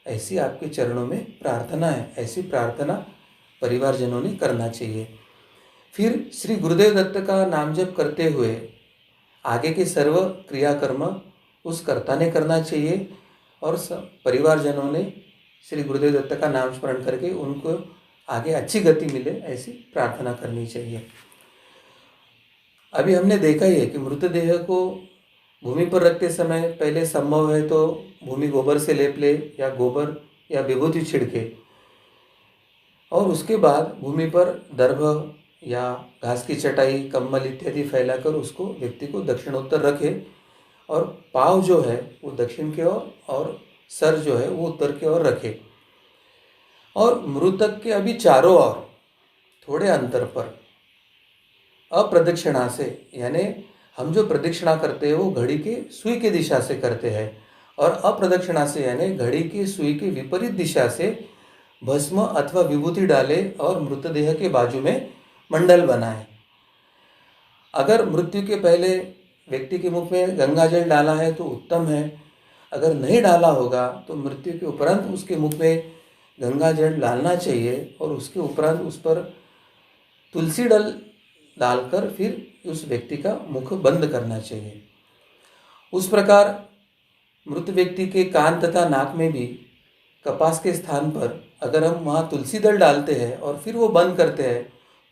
ऐसी आपके चरणों में प्रार्थना है। ऐसी प्रार्थना परिवारजनों ने करना चाहिए। फिर श्री गुरुदेव दत्त का नाम जप करते हुए आगे के सर्व क्रियाकर्म उस कर्ता ने करना चाहिए और परिवारजनों ने श्री गुरुदेव दत्त का नाम स्मरण करके उनको आगे अच्छी गति मिले, ऐसी प्रार्थना करनी चाहिए। अभी हमने देखा ही है कि मृतदेह को भूमि पर रखते समय पहले संभव है तो भूमि गोबर से लेप ले या गोबर या विभूति छिड़के, और उसके बाद भूमि पर दर्भ या घास की चटाई कंबल इत्यादि फैलाकर उसको व्यक्ति को दक्षिणोत्तर रखे और पाँव जो है वो दक्षिण की ओर और सर जो है वो उत्तर की ओर रखे, और मृतक के अभी चारों ओर थोड़े अंतर पर अप्रदक्षिणा से, यानी हम जो प्रदक्षिणा करते हैं वो घड़ी के सुई की दिशा से करते हैं, और अप्रदक्षिणा से यानी घड़ी की सुई के विपरीत दिशा से भस्म अथवा विभूति डाले और मृतदेह के बाजू में मंडल बनाए। अगर मृत्यु के पहले व्यक्ति के मुख में गंगा जल डाला है तो उत्तम है, अगर नहीं डाला होगा तो मृत्यु के उपरांत उसके मुख में गंगा जल डालना चाहिए और उसके उपरांत उस पर तुलसी दल डालकर फिर उस व्यक्ति का मुख बंद करना चाहिए। उस प्रकार मृत व्यक्ति के कान तथा नाक में भी कपास के स्थान पर अगर हम वहाँ तुलसी दल डालते हैं और फिर वो बंद करते हैं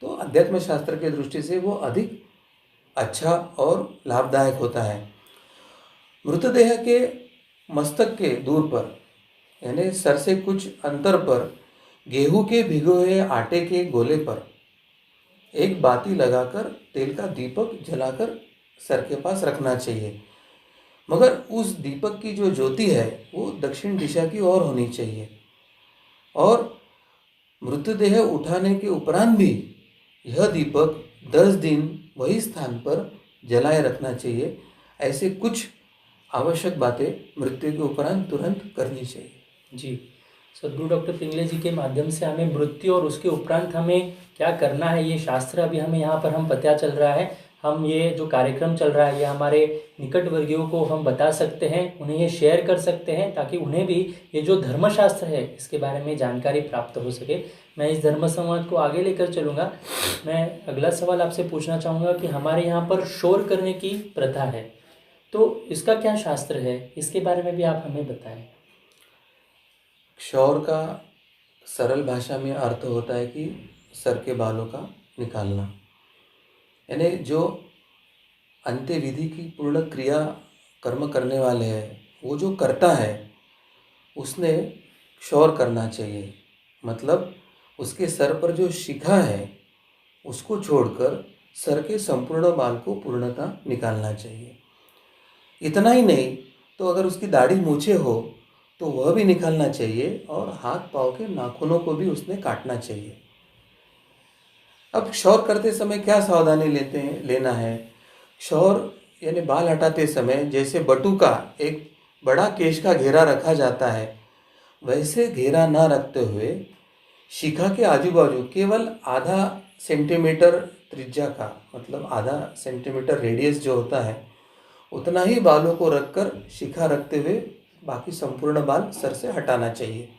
तो अध्यात्म शास्त्र के दृष्टि से वो अधिक अच्छा और लाभदायक होता है। मृतदेह के मस्तक के दूर पर यानी सर से कुछ अंतर पर गेहूं के भिगोए हुए आटे के गोले पर एक बाती लगाकर तेल का दीपक जलाकर सर के पास रखना चाहिए, मगर उस दीपक की जो ज्योति है वो दक्षिण दिशा की ओर होनी चाहिए, और मृतदेह उठाने के उपरांत भी यह दीपक 10 दिन वही स्थान पर जलाए रखना चाहिए। ऐसे कुछ आवश्यक बातें मृत्यु के उपरांत तुरंत करनी चाहिए। जी, सद्गुरु डॉक्टर पिंगले जी के माध्यम से हमें मृत्यु और उसके उपरांत हमें क्या करना है ये शास्त्र अभी हमें यहाँ पर हम पता चल रहा है। हम ये जो कार्यक्रम चल रहा है ये हमारे निकटवर्गियों को हम बता सकते हैं, उन्हें ये शेयर कर सकते हैं ताकि उन्हें भी ये जो धर्मशास्त्र है इसके बारे में जानकारी प्राप्त हो सके। मैं इस धर्म संवाद को आगे लेकर चलूँगा। मैं अगला सवाल आपसे पूछना चाहूँगा कि हमारे यहाँ पर शोर करने की प्रथा है, तो इसका क्या शास्त्र है, इसके बारे में भी आप हमें बताएं। क्षौर का सरल भाषा में अर्थ होता है कि सर के बालों का निकालना। यानी जो अंत्य विधि की पूर्ण क्रिया कर्म करने वाले हैं, वो जो करता है उसने क्षौर करना चाहिए। मतलब उसके सर पर जो शिखा है उसको छोड़कर सर के संपूर्ण बाल को पूर्णतः निकालना चाहिए। इतना ही नहीं तो अगर उसकी दाढ़ी मूछें हो तो वह भी निकालना चाहिए और हाथ पाँव के नाखूनों को भी उसने काटना चाहिए। अब क्षौर करते समय क्या सावधानी लेना है। क्षौर यानी बाल हटाते समय जैसे बटू का एक बड़ा केश का घेरा रखा जाता है, वैसे घेरा ना रखते हुए शिखा के आजू बाजू केवल आधा सेंटीमीटर त्रिज्या का, मतलब आधा सेंटीमीटर रेडियस जो होता है, उतना ही बालों को रखकर शिखा रखते हुए बाकी संपूर्ण बाल सर से हटाना चाहिए।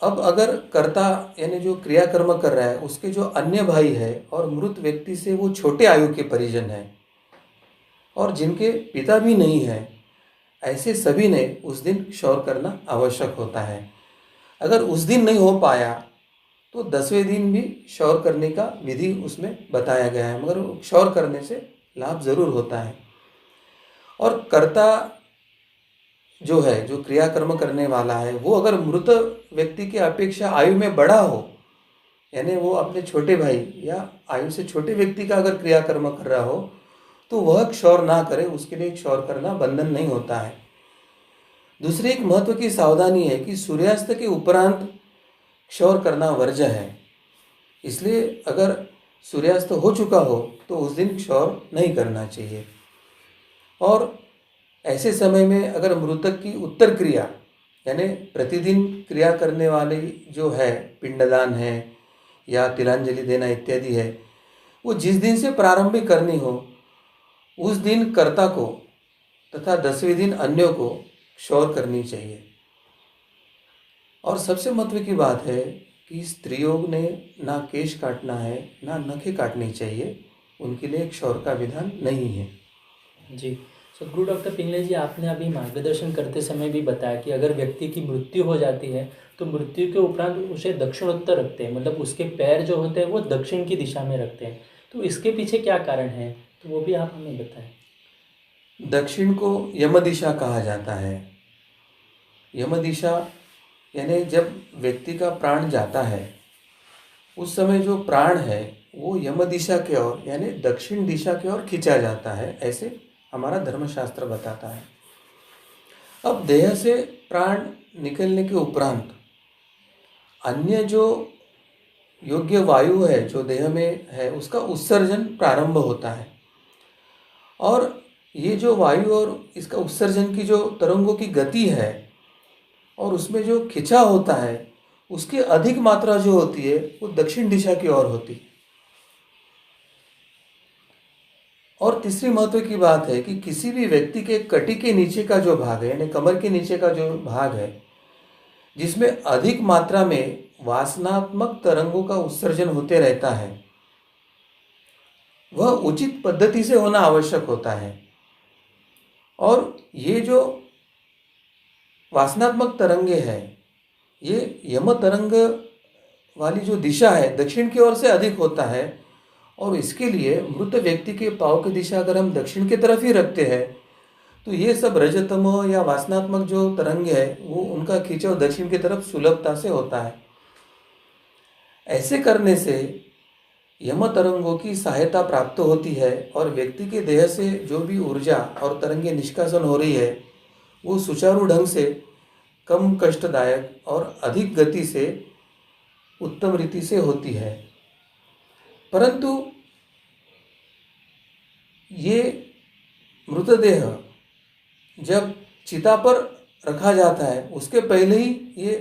अब अगर कर्ता यानी जो क्रियाकर्म कर रहा है उसके जो अन्य भाई है और मृत व्यक्ति से वो छोटे आयु के परिजन हैं और जिनके पिता भी नहीं है, ऐसे सभी ने उस दिन क्षौर करना आवश्यक होता है। अगर उस दिन नहीं हो पाया तो 10वें दिन भी क्षौर करने का विधि उसमें बताया गया है, मगर क्षौर करने से लाभ जरूर होता है। और कर्ता जो है, जो क्रियाकर्म करने वाला है, वो अगर मृत व्यक्ति की अपेक्षा आयु में बड़ा हो, यानी वो अपने छोटे भाई या आयु से छोटे व्यक्ति का अगर क्रियाकर्म कर रहा हो तो वह क्षौर ना करे, उसके लिए क्षौर करना बंधन नहीं होता है। दूसरी एक महत्व की सावधानी है कि सूर्यास्त के उपरांत क्षौर करना वर्ज्य है। इसलिए अगर सूर्यास्त हो चुका हो तो उस दिन क्षौर नहीं करना चाहिए। और ऐसे समय में अगर मृतक की उत्तर क्रिया यानी प्रतिदिन क्रिया करने वाली जो है, पिंडदान है या तिलांजलि देना इत्यादि है, वो जिस दिन से प्रारंभिक करनी हो उस दिन कर्ता को तथा 10वें दिन अन्यों को क्षौर करनी चाहिए। और सबसे महत्व की बात है कि स्त्रियों ने ना केश काटना है ना नखें काटनी चाहिए, उनके लिए क्षौर का विधान नहीं है। जी। गुरु डॉक्टर पिंगले जी, आपने अभी मार्गदर्शन करते समय भी बताया कि अगर व्यक्ति की मृत्यु हो जाती है तो मृत्यु के उपरांत उसे दक्षिणोत्तर रखते हैं, मतलब उसके पैर जो होते हैं वो दक्षिण की दिशा में रखते हैं। तो इसके पीछे क्या कारण है, तो वो भी आप हमें बताएं। दक्षिण को यम दिशा कहा जाता है। यम दिशा यानी जब व्यक्ति का प्राण जाता है उस समय जो प्राण है वो यम दिशा की ओर यानी दक्षिण दिशा की ओर खींचा जाता है, ऐसे हमारा धर्मशास्त्र बताता है। अब देह से प्राण निकलने के उपरांत अन्य जो योग्य वायु है जो देह में है उसका उत्सर्जन प्रारंभ होता है। और ये जो वायु और इसका उत्सर्जन की जो तरंगों की गति है और उसमें जो खिंचाव होता है उसकी अधिक मात्रा जो होती है वो दक्षिण दिशा की ओर होती है। और तीसरी महत्व की बात है कि किसी भी व्यक्ति के कटी के नीचे का जो भाग है यानी कमर के नीचे का जो भाग है जिसमें अधिक मात्रा में वासनात्मक तरंगों का उत्सर्जन होते रहता है, वह उचित पद्धति से होना आवश्यक होता है। और ये जो वासनात्मक तरंगे हैं ये यम तरंग वाली जो दिशा है दक्षिण की ओर से अधिक होता है। और इसके लिए मृत व्यक्ति के पाँव की दिशा अगर हम दक्षिण की तरफ ही रखते हैं तो ये सब रजतम या वासनात्मक जो तरंगे है वो उनका खिंचाव दक्षिण की तरफ सुलभता से होता है। ऐसे करने से यम तरंगों की सहायता प्राप्त होती है और व्यक्ति के देह से जो भी ऊर्जा और तरंगे निष्कासन हो रही है वो सुचारू ढंग से, कम कष्टदायक और अधिक गति से, उत्तम रीति से होती है। परंतु ये मृतदेह जब चिता पर रखा जाता है उसके पहले ही ये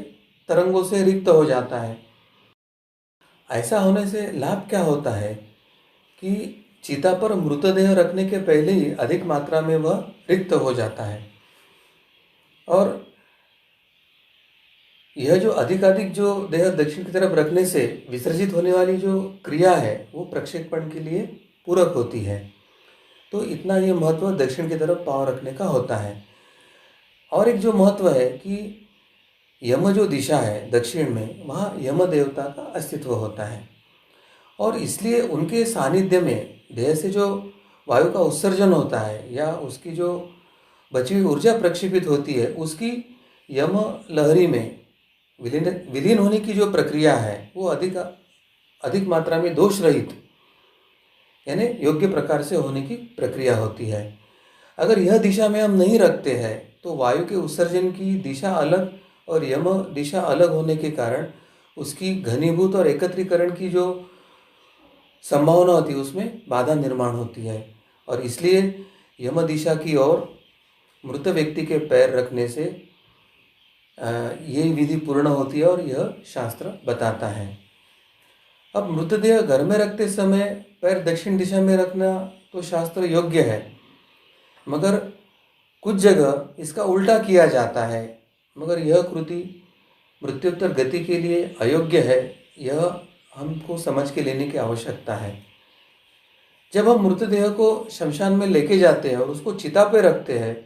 तरंगों से रिक्त हो जाता है। ऐसा होने से लाभ क्या होता है कि चिता पर मृतदेह रखने के पहले ही अधिक मात्रा में वह रिक्त हो जाता है। और यह जो अधिकाधिक जो देह दक्षिण की तरफ रखने से विसर्जित होने वाली जो क्रिया है वो प्रक्षेपण के लिए पूरक होती है। तो इतना ये महत्व दक्षिण की तरफ पाँव रखने का होता है। और एक जो महत्व है कि यम जो दिशा है दक्षिण में, वहाँ यम देवता का अस्तित्व होता है। और इसलिए उनके सानिध्य में देह से जो वायु का उत्सर्जन होता है या उसकी जो बची हुई ऊर्जा प्रक्षेपित होती है, उसकी यम लहरी में विलीन विलीन होने की जो प्रक्रिया है वो अधिक अधिक मात्रा में दोष रहित यानी योग्य प्रकार से होने की प्रक्रिया होती है। अगर यह दिशा में हम नहीं रखते हैं तो वायु के उत्सर्जन की दिशा अलग और यम दिशा अलग होने के कारण उसकी घनीभूत और एकत्रीकरण की जो संभावना होती है उसमें बाधा निर्माण होती है। और इसलिए यम दिशा की ओर मृत व्यक्ति के पैर रखने से ये विधि पूर्ण होती है और यह शास्त्र बताता है। अब मृतदेह घर में रखते समय पैर दक्षिण दिशा में रखना तो शास्त्र योग्य है, मगर कुछ जगह इसका उल्टा किया जाता है, मगर यह कृति मृत्युत्तर गति के लिए अयोग्य है। यह हमको समझ के लेने की आवश्यकता है। जब हम मृतदेह को शमशान में लेके जाते हैं और उसको चिता पे रखते हैं,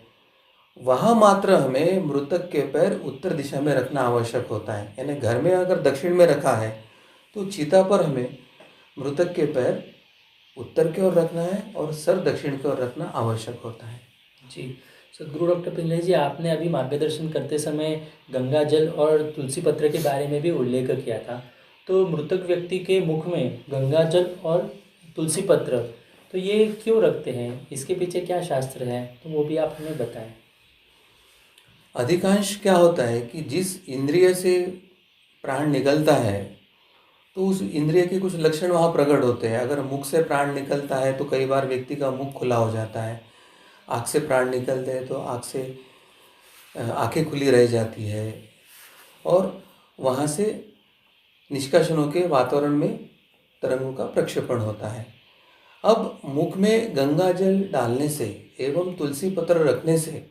वहाँ मात्र हमें मृतक के पैर उत्तर दिशा में रखना आवश्यक होता है। यानी घर में अगर दक्षिण में रखा है तो चिता पर हमें मृतक के पैर उत्तर की ओर रखना है और सर दक्षिण की ओर रखना आवश्यक होता है। जी, सदगुरु डॉक्टर पिंगले जी, आपने अभी मार्गदर्शन करते समय गंगा जल और तुलसी पत्र के बारे में भी उल्लेख किया था। तो मृतक व्यक्ति के मुख में गंगा जल और तुलसी पत्र, तो ये क्यों रखते हैं? इसके पीछे क्या शास्त्र है? तो वो भी आप हमें बताएं। अधिकांश क्या होता है कि जिस इंद्रिय से प्राण निकलता है तो उस इंद्रिय के कुछ लक्षण वहाँ प्रकट होते हैं। अगर मुख से प्राण निकलता है तो कई बार व्यक्ति का मुख खुला हो जाता है। आँख से प्राण निकलते हैं तो आँख से आँखें खुली रह जाती है और वहाँ से निष्कासन होकर वातावरण में तरंगों का प्रक्षेपण होता है। अब मुख में गंगा जल डालने से एवं तुलसी पत्र रखने से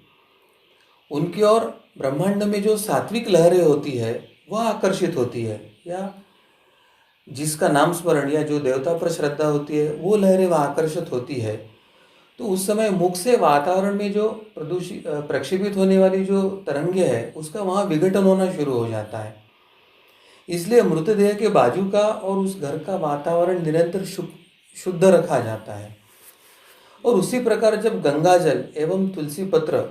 उनकी ओर ब्रह्मांड में जो सात्विक लहरें होती है वह आकर्षित होती है, या जिसका नाम स्मरण या जो देवता पर श्रद्धा होती है वो लहरें वह आकर्षित होती है। तो उस समय मुख से वातावरण में जो प्रक्षेपित होने वाली जो तरंगे है उसका वहाँ विघटन होना शुरू हो जाता है। इसलिए मृतदेह के बाजू का और उस घर का वातावरण निरंतर शुद्ध रखा जाता है। और उसी प्रकार जब गंगा जल एवं तुलसी पत्र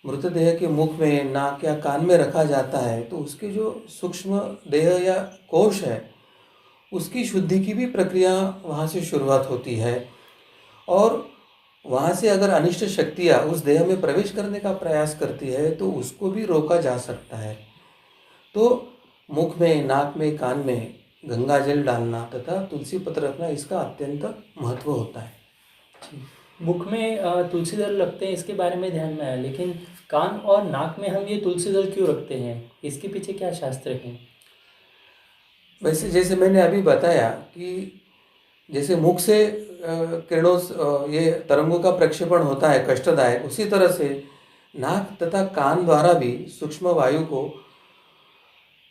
मृतदेह के मुख में, नाक या कान में रखा जाता है तो उसके जो सूक्ष्म देह या कोश है उसकी शुद्धि की भी प्रक्रिया वहाँ से शुरुआत होती है। और वहाँ से अगर अनिष्ट शक्तियाँ उस देह में प्रवेश करने का प्रयास करती है तो उसको भी रोका जा सकता है। तो मुख में, नाक में, कान में गंगा जल डालना तथा तुलसी पत्र रखना इसका अत्यंत महत्व होता है। मुख में तुलसी दल रखते हैं, इसके बारे में ध्यान में आया, लेकिन कान और नाक में हम ये तुलसी दल क्यों रखते हैं? इसके पीछे क्या शास्त्र है? वैसे जैसे मैंने अभी बताया कि जैसे मुख से किरणों ये तरंगों का प्रक्षेपण होता है कष्टदायक, उसी तरह से नाक तथा कान द्वारा भी सूक्ष्म वायु को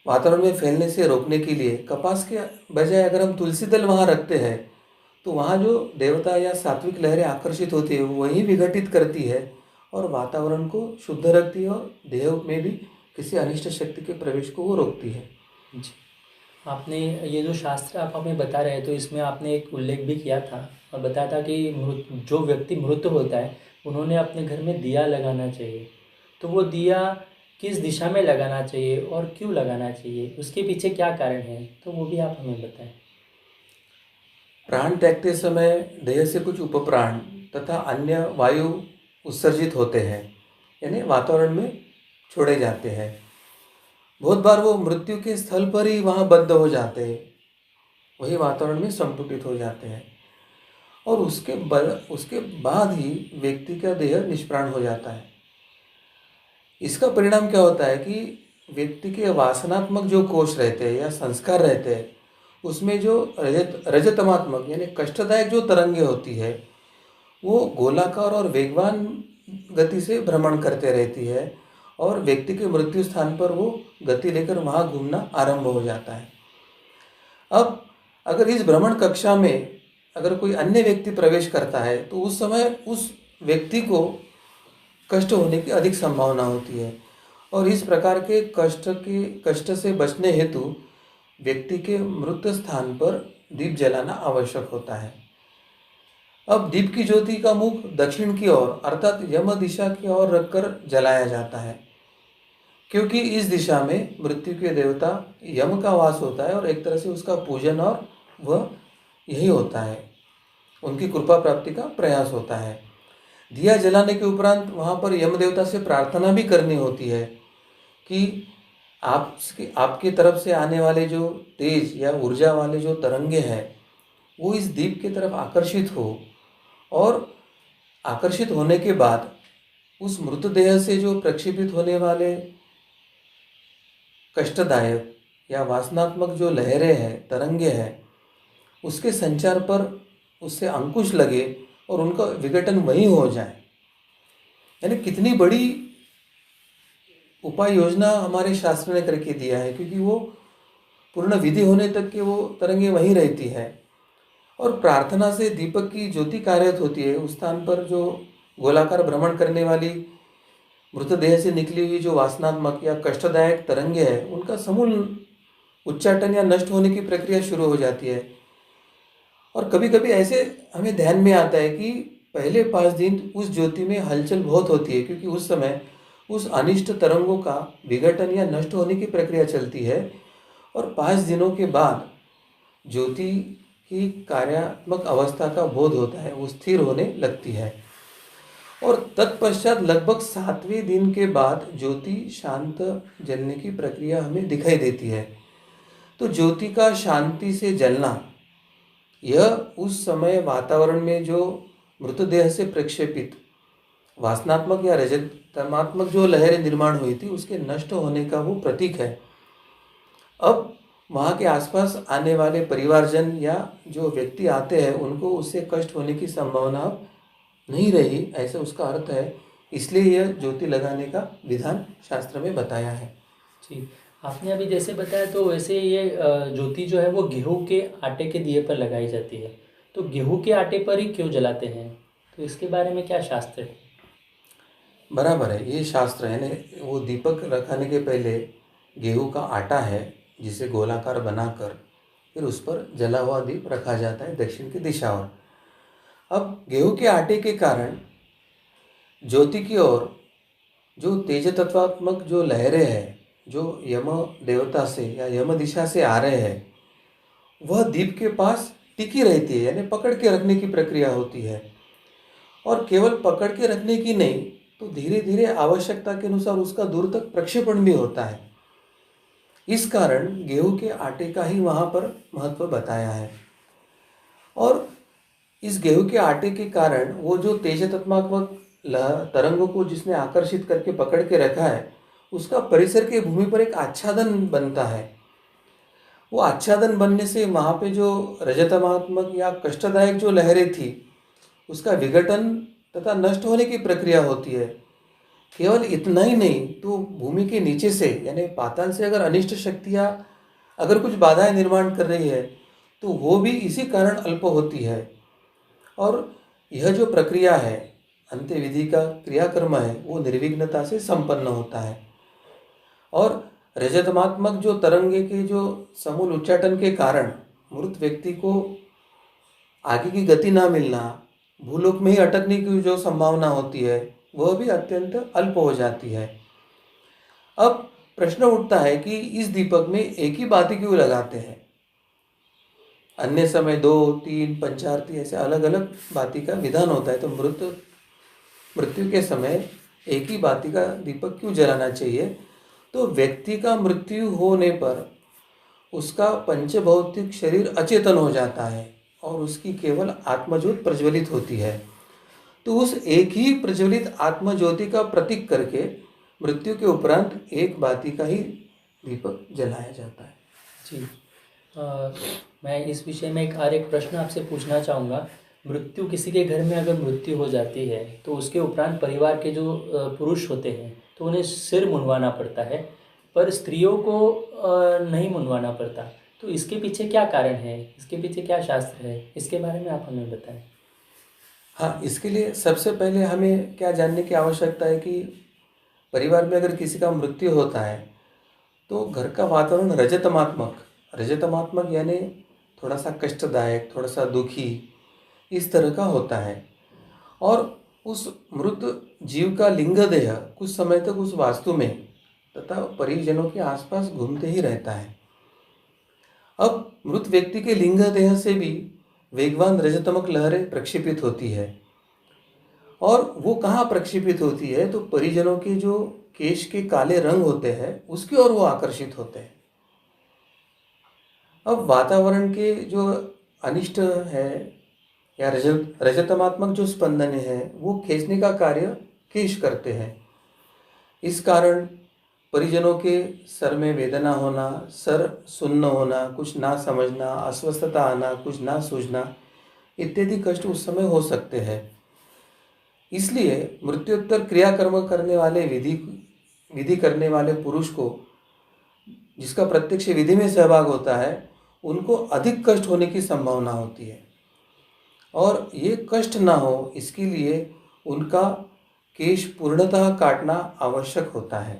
वातावरण में फैलने से रोकने के लिए कपास के बजाय अगर हम तुलसी दल वहाँ रखते हैं तो वहाँ जो देवता या सात्विक लहरें आकर्षित होती है वही विघटित करती है और वातावरण को शुद्ध रखती है और देह में भी किसी अनिष्ट शक्ति के प्रवेश को वो रोकती है। जी, आपने ये जो शास्त्र आप हमें बता रहे हैं तो इसमें आपने एक उल्लेख भी किया था और बताया था कि जो व्यक्ति मृत होता है उन्होंने अपने घर में दिया लगाना चाहिए। तो वो दिया किस दिशा में लगाना चाहिए और क्यों लगाना चाहिए, उसके पीछे क्या कारण है, तो वो भी आप हमें बताएं। प्राण त्यागते समय देह से कुछ उपप्राण तथा अन्य वायु उत्सर्जित होते हैं, यानी वातावरण में छोड़े जाते हैं। बहुत बार वो मृत्यु के स्थल पर ही वहाँ बद्ध हो जाते हैं, वही वातावरण में संपुटित हो जाते हैं और उसके बाद ही व्यक्ति का देह निष्प्राण हो जाता है। इसका परिणाम क्या होता है कि व्यक्ति के वासनात्मक जो कोष रहते हैं या संस्कार रहते हैं उसमें जो रजतमात्मक यानी कष्टदायक जो तरंगे होती है वो गोलाकार और वेगवान गति से भ्रमण करते रहती है और व्यक्ति के मृत्यु स्थान पर वो गति लेकर वहाँ घूमना आरंभ हो जाता है। अब अगर इस भ्रमण कक्षा में अगर कोई अन्य व्यक्ति प्रवेश करता है तो उस समय उस व्यक्ति को कष्ट होने की अधिक संभावना होती है और इस प्रकार के कष्ट से बचने हेतु व्यक्ति के मृत स्थान पर दीप जलाना आवश्यक होता है। अब दीप की ज्योति का मुख दक्षिण की ओर अर्थात यम दिशा की ओर रखकर जलाया जाता है, क्योंकि इस दिशा में मृत्यु के देवता यम का वास होता है और एक तरह से उसका पूजन और वह यही होता है, उनकी कृपा प्राप्ति का प्रयास होता है। दिया जलाने के उपरांत वहाँ पर यम देवता से प्रार्थना भी करनी होती है कि आपकी तरफ से आने वाले जो तेज या ऊर्जा वाले जो तरंगे हैं वो इस दीप की तरफ आकर्षित हो, और आकर्षित होने के बाद उस मृतदेह से जो प्रक्षेपित होने वाले कष्टदायक या वासनात्मक जो लहरें हैं, तरंगे हैं, उसके संचार पर उससे अंकुश लगे और उनका विघटन वहीं हो जाए। यानी कितनी बड़ी उपाय योजना हमारे शास्त्र ने करके दिया है, क्योंकि वो पूर्ण विधि होने तक के वो तरंगे वहीं रहती है और प्रार्थना से दीपक की ज्योति कार्यरत होती है। उस स्थान पर जो गोलाकार भ्रमण करने वाली मृतदेह से निकली हुई जो वासनात्मक या कष्टदायक तरंगे हैं, उनका समूल उच्चाटन या नष्ट होने की प्रक्रिया शुरू हो जाती है। और कभी कभी ऐसे हमें ध्यान में आता है कि पहले 5 दिन उस ज्योति में हलचल बहुत होती है, क्योंकि उस समय उस अनिष्ट तरंगों का विघटन या नष्ट होने की प्रक्रिया चलती है, और 5 दिनों के बाद ज्योति की कार्यात्मक अवस्था का बोध होता है, वो स्थिर होने लगती है। और तत्पश्चात लगभग 7वें दिन के बाद ज्योति शांत जलने की प्रक्रिया हमें दिखाई देती है। तो ज्योति का शांति से जलना, यह उस समय वातावरण में जो मृतदेह से प्रक्षेपित वासनात्मक या रजतमात्मक जो लहरें निर्माण हुई थी उसके नष्ट होने का वो प्रतीक है। अब वहाँ के आसपास आने वाले परिवारजन या जो व्यक्ति आते हैं उनको उससे कष्ट होने की संभावना अब नहीं रही, ऐसा उसका अर्थ है। इसलिए यह ज्योति लगाने का विधान शास्त्र में बताया है। जी, आपने अभी जैसे बताया तो वैसे ये ज्योति जो है वो गेहूं के आटे के दिए पर लगाई जाती है। तो गेहूं के आटे पर ही क्यों जलाते हैं, तो इसके बारे में क्या शास्त्र है? बराबर है, ये शास्त्र है ना। वो दीपक रखने के पहले गेहूं का आटा है जिसे गोलाकार बनाकर फिर उस पर जला हुआ दीप रखा जाता है दक्षिण की दिशा ओर। अब गेहूं के आटे के कारण ज्योति की ओर जो तेज तत्वात्मक जो लहरें हैं जो यम देवता से या यम दिशा से आ रहे हैं, वह दीप के पास टिकी रहती है, यानी पकड़ के रखने की प्रक्रिया होती है। और केवल पकड़ के रखने की नहीं, तो धीरे धीरे आवश्यकता के अनुसार उसका दूर तक प्रक्षेपण भी होता है। इस कारण गेहूं के आटे का ही वहाँ पर महत्व बताया है। और इस गेहूं के आटे के कारण वो जो तेज तत्वात्मक तरंगों को जिसने आकर्षित करके पकड़ के रखा है, उसका परिसर के भूमि पर एक आच्छादन बनता है। वो आच्छादन बनने से वहाँ पे जो रजतमात्मक या कष्टदायक जो लहरें थी उसका विघटन तथा नष्ट होने की प्रक्रिया होती है। केवल इतना ही नहीं, तो भूमि के नीचे से यानी पाताल से अगर अनिष्ट शक्तियाँ अगर कुछ बाधाएं निर्माण कर रही है तो वो भी इसी कारण अल्प होती है। और यह जो प्रक्रिया है, अंत्य विधि का क्रियाकर्म है, वो निर्विघ्नता से संपन्न होता है। और रजतमात्मक जो तरंगे के जो समूल उच्चाटन के कारण मृत व्यक्ति को आगे की गति ना मिलना, भूलोक में ही अटकने की जो संभावना होती है वह भी अत्यंत अल्प हो जाती है। अब प्रश्न उठता है कि इस दीपक में एक ही बाती क्यों लगाते हैं? अन्य समय 2, 3, पंचारती ऐसे अलग अलग बाती का विधान होता है, तो मृत्यु के समय एक ही बाती का दीपक क्यों जलाना चाहिए? तो व्यक्ति का मृत्यु होने पर उसका पंचभौतिक शरीर अचेतन हो जाता है और उसकी केवल आत्मज्योत प्रज्वलित होती है। तो उस एक ही प्रज्वलित आत्मज्योति का प्रतीक करके मृत्यु के उपरांत एक बाती का ही दीपक जलाया जाता है। जी, मैं इस विषय में एक प्रश्न आपसे पूछना चाहूँगा। मृत्यु किसी के घर में अगर मृत्यु हो जाती है तो उसके उपरांत परिवार के जो पुरुष होते हैं तो उन्हें सिर मुंडवाना पड़ता है, पर स्त्रियों को नहीं मुंडवाना पड़ता। तो इसके पीछे क्या कारण है, इसके पीछे क्या शास्त्र है, इसके बारे में आप हमें बताएं। हाँ, इसके लिए सबसे पहले हमें क्या जानने की आवश्यकता है कि परिवार में अगर किसी का मृत्यु होता है तो घर का वातावरण रजतमात्मक यानी थोड़ा सा कष्टदायक, थोड़ा सा दुखी, इस तरह का होता है। और उस मृत जीव का लिंग देह कुछ समय तक उस वास्तु में तथा परिजनों के आसपास घूमते ही रहता है। अब मृत व्यक्ति के लिंग देह से भी वेगवान रजतमक लहरें प्रक्षेपित होती है। और वो कहाँ प्रक्षेपित होती है, तो परिजनों के जो केश के काले रंग होते हैं उसकी ओर वो आकर्षित होते हैं। अब वातावरण के जो अनिष्ट है या रजतमात्मक जो स्पंदन है वो खींचने का कार्य केश करते हैं। इस कारण परिजनों के सर में वेदना होना, सर सुन्न होना, कुछ ना समझना, अस्वस्थता आना, कुछ ना सूझना इत्यादि कष्ट उस समय हो सकते हैं। इसलिए मृत्युत्तर क्रियाकर्म करने वाले विधि करने वाले पुरुष को, जिसका प्रत्यक्ष विधि में सहभाग होता है, उनको अधिक कष्ट होने की संभावना होती है। और ये कष्ट ना हो इसके लिए उनका केश पूर्णतः काटना आवश्यक होता है।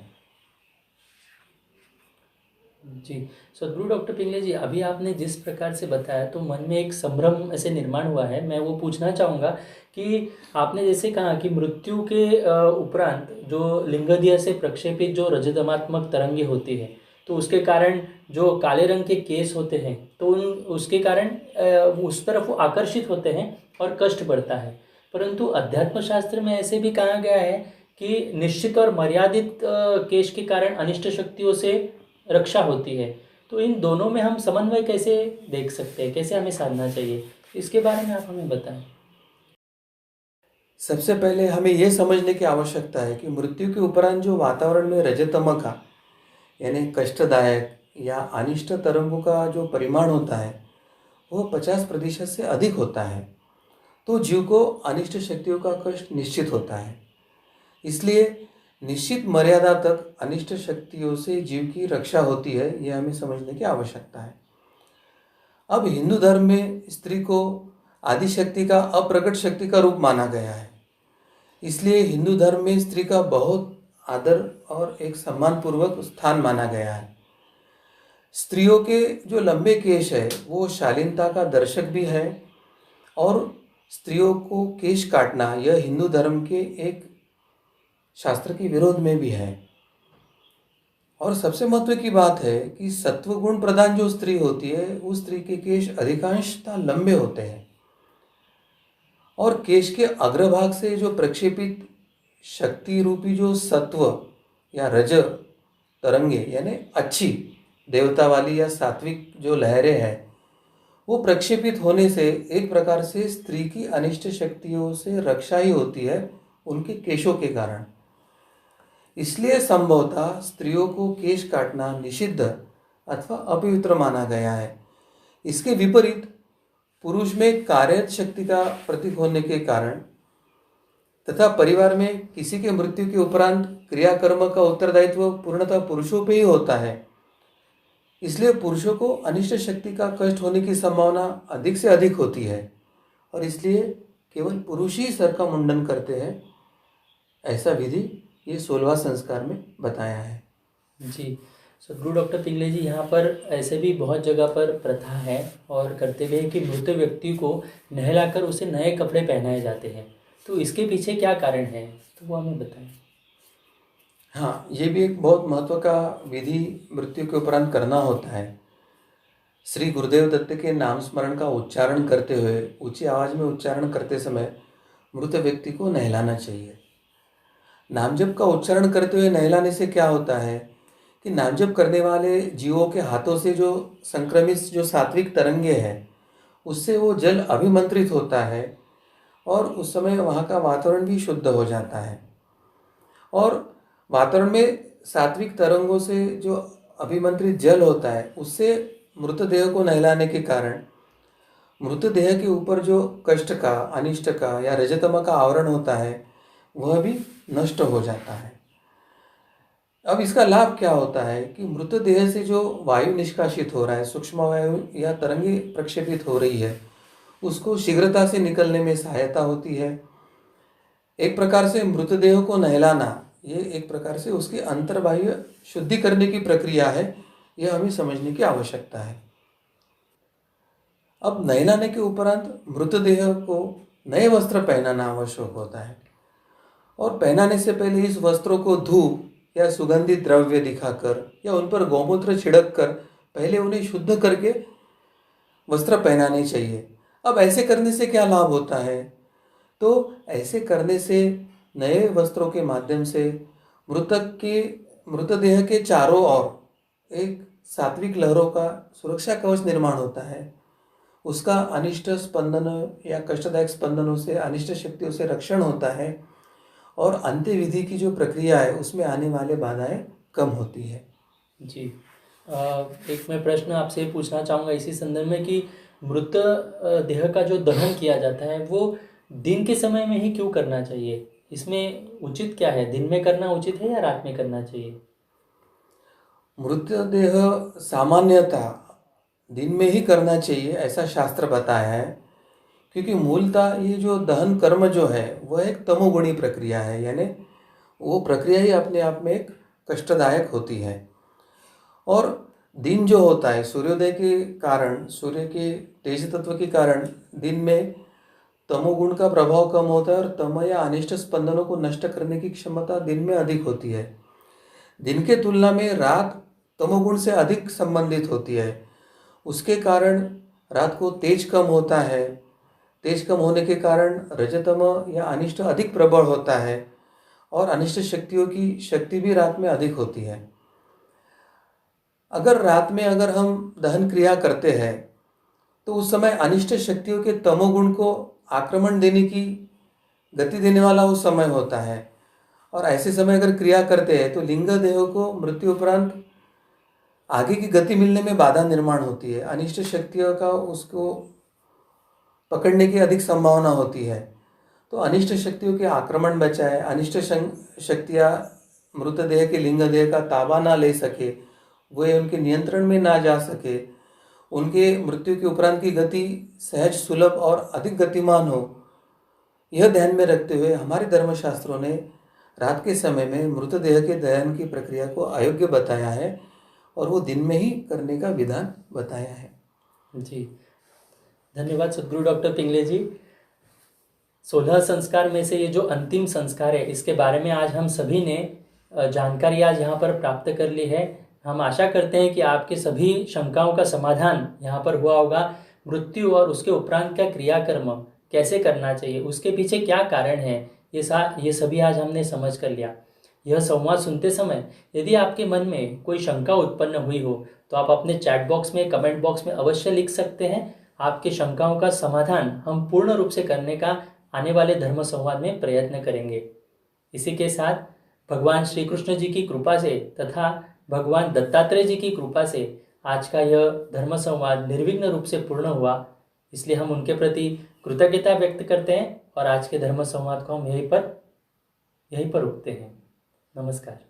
जी, सद्गुरु डॉक्टर पिंगले जी, अभी आपने जिस प्रकार से बताया तो मन में एक संभ्रम ऐसे निर्माण हुआ है। मैं वो पूछना चाहूँगा कि आपने जैसे कहा कि मृत्यु के उपरांत जो लिंगदेह से प्रक्षेपित जो रजतमात्मक तरंगे होती है, तो उसके कारण जो काले रंग के केस होते हैं तो उसके कारण उस तरफ वो आकर्षित होते हैं और कष्ट बढ़ता है। परंतु अध्यात्म शास्त्र में ऐसे भी कहा गया है कि निश्चित और मर्यादित केश के कारण अनिष्ट शक्तियों से रक्षा होती है। तो इन दोनों में हम समन्वय कैसे देख सकते हैं, कैसे हमें साधना चाहिए, इसके बारे में आप हमें बताएं। सबसे पहले हमें यह समझने की आवश्यकता है कि मृत्यु के उपरांत जो वातावरण में रजतमक का यानी कष्टदायक या अनिष्ट तरंगों का जो परिमाण होता है वो 50% से अधिक होता है। तो जीव को अनिष्ट शक्तियों का कष्ट निश्चित होता है। इसलिए निश्चित मर्यादा तक अनिष्ट शक्तियों से जीव की रक्षा होती है, यह हमें समझने की आवश्यकता है। अब हिंदू धर्म में स्त्री को आदिशक्ति का अप्रकट शक्ति का रूप माना गया है। इसलिए हिंदू धर्म में स्त्री का बहुत आदर और एक सम्मानपूर्वक स्थान माना गया है। स्त्रियों के जो लंबे केश है वो शालीनता का दर्शक भी है, और स्त्रियों को केश काटना यह हिंदू धर्म के एक शास्त्र के विरोध में भी है। और सबसे महत्व की बात है कि सत्व गुण प्रधान जो स्त्री होती है उस स्त्री के केश अधिकांशतः लंबे होते हैं, और केश के अग्रभाग से जो प्रक्षेपित शक्ति रूपी जो सत्व या रज तरंगे यानी अच्छी देवता वाली या सात्विक जो लहरें हैं वो प्रक्षेपित होने से एक प्रकार से स्त्री की अनिष्ट शक्तियों से रक्षा ही होती है उनके केशों के कारण। इसलिए संभवतः स्त्रियों को केश काटना निषिद्ध अथवा अपवित्र माना गया है। इसके विपरीत पुरुष में कार्यरत शक्ति का प्रतीक होने के कारण तथा परिवार में किसी के मृत्यु के उपरांत क्रियाकर्म का उत्तरदायित्व पूर्णतः पुरुषों पे ही होता है। इसलिए पुरुषों को अनिष्ट शक्ति का कष्ट होने की संभावना अधिक से अधिक होती है, और इसलिए केवल पुरुष ही सर का मुंडन करते हैं। ऐसा विधि ये 16वां संस्कार में बताया है। जी, सद्गुरु डॉक्टर पिंगले जी, यहाँ पर ऐसे भी बहुत जगह पर प्रथा है और करते हुए कि मृत व्यक्ति को नहलाकर उसे नए कपड़े पहनाए जाते हैं, तो इसके पीछे क्या कारण है, तो वो हमें बताएं। हाँ, ये भी एक बहुत महत्व का विधि मृत्यु के उपरांत करना होता है। श्री गुरुदेव दत्त के नाम स्मरण का उच्चारण करते हुए ऊंची आवाज में उच्चारण करते समय मृत व्यक्ति को नहलाना चाहिए। नामजप का उच्चारण करते हुए नहलाने से क्या होता है कि नामजप करने वाले जीवों के हाथों से जो संक्रमित जो सात्विक तरंगे हैं उससे वो जल अभिमंत्रित होता है, और उस समय वहाँ का वातावरण भी शुद्ध हो जाता है। और वातावरण में सात्विक तरंगों से जो अभिमंत्रित जल होता है उससे मृतदेह को नहलाने के कारण मृतदेह के ऊपर जो कष्ट का, अनिष्ट का या रजतम का आवरण होता है वह भी नष्ट हो जाता है। अब इसका लाभ क्या होता है कि मृतदेह से जो वायु निष्कासित हो रहा है, सूक्ष्म वायु या तरंगे प्रक्षेपित हो रही है, उसको शीघ्रता से निकलने में सहायता होती है। एक प्रकार से मृतदेह को नहलाना ये एक प्रकार से उसकी अंतर्बाह्य शुद्धि करने की प्रक्रिया है, यह हमें समझने की आवश्यकता है। अब नहलाने के उपरांत मृतदेह को नए वस्त्र पहनाना आवश्यक होता है और पहनाने से पहले इस वस्त्रों को धूप या सुगंधित द्रव्य दिखाकर या उन पर गौमूत्र छिड़क कर पहले उन्हें शुद्ध करके वस्त्र पहनाने चाहिए। अब ऐसे करने से क्या लाभ होता है? तो ऐसे करने से नए वस्त्रों के माध्यम से मृतदेह के चारों ओर एक सात्विक लहरों का सुरक्षा कवच निर्माण होता है। उसका अनिष्ट स्पंदन या कष्टदायक स्पंदनों से, अनिष्ट शक्तियों से रक्षण होता है और अंत्यविधि की जो प्रक्रिया है उसमें आने वाले बाधाएं कम होती है। जी। एक मैं प्रश्न आपसे पूछना चाहूँगा इसी संदर्भ में कि मृत देह का जो दहन किया जाता है वो दिन के समय में ही क्यों करना चाहिए? इसमें उचित क्या है? दिन में करना उचित है या रात में करना चाहिए? मृतदेह सामान्यतः दिन में ही करना चाहिए ऐसा शास्त्र बताया है, क्योंकि मूलतः ये जो दहन कर्म जो है वह एक तमोगुणी प्रक्रिया है, यानी वो प्रक्रिया ही अपने आप में एक कष्टदायक होती है। और दिन जो होता है सूर्योदय के कारण, सूर्य के तेज तत्व के कारण दिन में तमोगुण का प्रभाव कम होता है और तम या अनिष्ट स्पंदनों को नष्ट करने की क्षमता दिन में अधिक होती है। दिन के तुलना में रात तमोगुण से अधिक संबंधित होती है। उसके कारण रात को तेज कम होता है। तेज कम होने के कारण रजतम या अनिष्ट अधिक प्रबल होता है और अनिष्ट शक्तियों की शक्ति भी रात में अधिक होती है। अगर रात में हम दहन क्रिया करते हैं तो उस समय अनिष्ट शक्तियों के तमोगुण को आक्रमण देने की गति देने वाला उस समय होता है और ऐसे समय अगर क्रिया करते हैं तो लिंग देह को मृत्यु उपरांत आगे की गति मिलने में बाधा निर्माण होती है। अनिष्ट शक्तियों का उसको पकड़ने की अधिक संभावना होती है। तो अनिष्ट शक्तियों के आक्रमण बचाए, अनिष्ट शक्तियाँ मृतदेह के लिंग देह का ताबा ना ले सके, वे उनके नियंत्रण में ना जा सके, उनके मृत्यु के उपरांत की गति सहज, सुलभ और अधिक गतिमान हो, यह ध्यान में रखते हुए हमारे धर्मशास्त्रों ने रात के समय में मृतदेह के दहन की प्रक्रिया को अयोग्य बताया है और वो दिन में ही करने का विधान बताया है। जी, धन्यवाद सद्गुरु डॉक्टर पिंगले जी। 16 संस्कार में से ये जो अंतिम संस्कार है इसके बारे में आज हम सभी ने जानकारी आज यहाँ पर प्राप्त कर ली है। हम आशा करते हैं कि आपके सभी शंकाओं का समाधान यहाँ पर हुआ होगा। मृत्यु और उसके उपरांत का क्रियाकर्म कैसे करना चाहिए, उसके पीछे क्या कारण है, ये सभी आज हमने समझ कर लिया। यह संवाद सुनते समय यदि आपके मन में कोई शंका उत्पन्न हुई हो तो आप अपने चैट बॉक्स में, कमेंट बॉक्स में अवश्य लिख सकते हैं। आपके शंकाओं का समाधान हम पूर्ण रूप से करने का आने वाले धर्म संवाद में प्रयत्न करेंगे। इसी के साथ भगवान श्री कृष्ण जी की कृपा से तथा भगवान दत्तात्रेय जी की कृपा से आज का यह धर्म संवाद निर्विघ्न रूप से पूर्ण हुआ, इसलिए हम उनके प्रति कृतज्ञता व्यक्त करते हैं और आज के धर्म संवाद को हम यहीं पर रुकते हैं। नमस्कार।